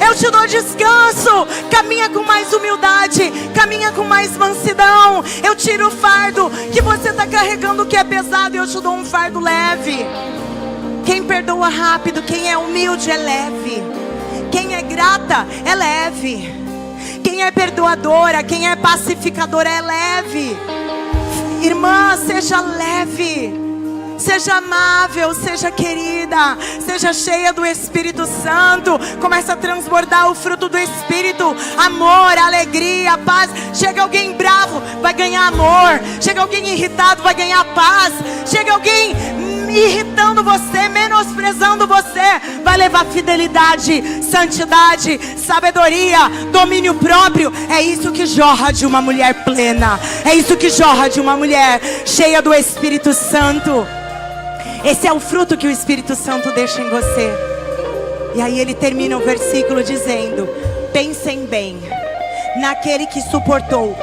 eu te dou descanso. Caminha com mais humildade, caminha com mais mansidão. Eu tiro o fardo que você está carregando, que é pesado, e eu te dou um fardo leve. Quem perdoa rápido, quem é humilde é leve. Quem é grata é leve. Quem é perdoadora, quem é pacificadora é leve. Irmã, seja leve. Seja amável, seja querida, seja cheia do Espírito Santo. Começa a transbordar o fruto do Espírito: amor, alegria, paz. Chega alguém bravo, vai ganhar amor. Chega alguém irritado, vai ganhar paz. Chega alguém irritando você, menosprezando você, vai levar fidelidade, santidade, sabedoria, domínio próprio. É isso que jorra de uma mulher plena. É isso que jorra de uma mulher cheia do Espírito Santo. Esse é o fruto que o Espírito Santo deixa em você. E aí ele termina o versículo dizendo: pensem bem naquele que suportou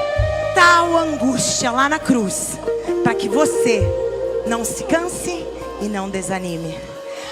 tal angústia lá na cruz, para que você não se canse e não desanime.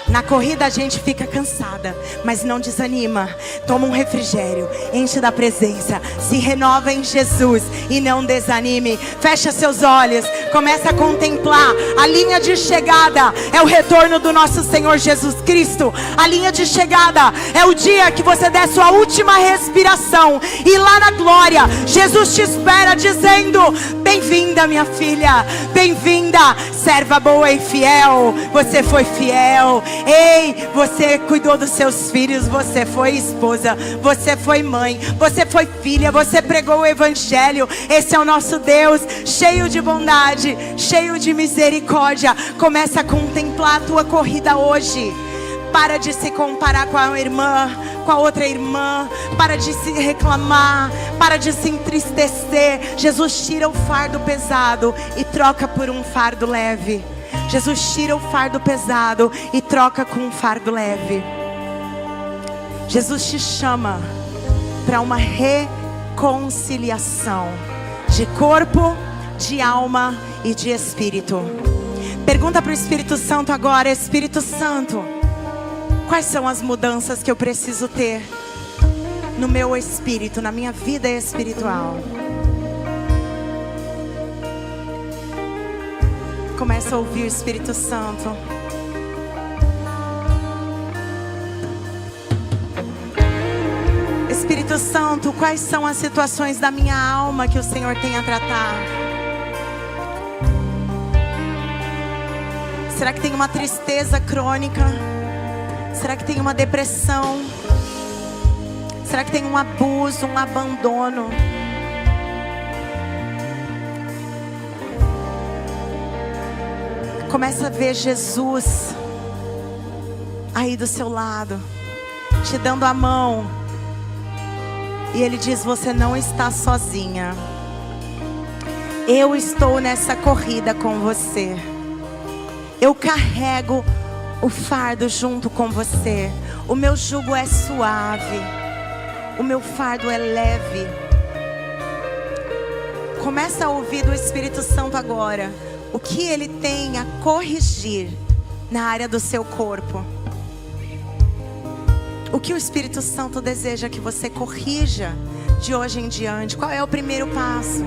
Na corrida a gente fica cansada, mas não desanima. Toma um refrigério, enche da presença, se renova em Jesus e não desanime. Fecha seus olhos, começa a contemplar. A linha de chegada é o retorno do nosso Senhor Jesus Cristo. A linha de chegada é o dia que você der sua última respiração, e lá na glória Jesus te espera dizendo: bem-vinda, minha filha, bem-vinda, serva boa e fiel. Você foi fiel. Ei, você cuidou dos seus filhos, você foi esposa, você foi mãe, você foi filha, você pregou o evangelho. Esse é o nosso Deus, cheio de bondade, cheio de misericórdia. Começa a contemplar a tua corrida hoje. Para de se comparar com a irmã, com a outra irmã. Para de se reclamar, para de se entristecer. Jesus tira o fardo pesado e troca por um fardo leve. Jesus tira o fardo pesado e troca com um fardo leve. Jesus te chama para uma reconciliação de corpo, de alma e de espírito. Pergunta para o Espírito Santo agora: Espírito Santo, quais são as mudanças que eu preciso ter no meu espírito, na minha vida espiritual? Começa a ouvir o Espírito Santo. Espírito Santo, quais são as situações da minha alma que o Senhor tem a tratar? Será que tem uma tristeza crônica? Será que tem uma depressão? Será que tem um abuso, um abandono? Começa a ver Jesus aí do seu lado, te dando a mão. E Ele diz: você não está sozinha. Eu estou nessa corrida com você. Eu carrego o fardo junto com você. O meu jugo é suave. O meu fardo é leve. Começa a ouvir do Espírito Santo agora o que Ele tem a corrigir na área do seu corpo. O que o Espírito Santo deseja que você corrija de hoje em diante? Qual é o primeiro passo?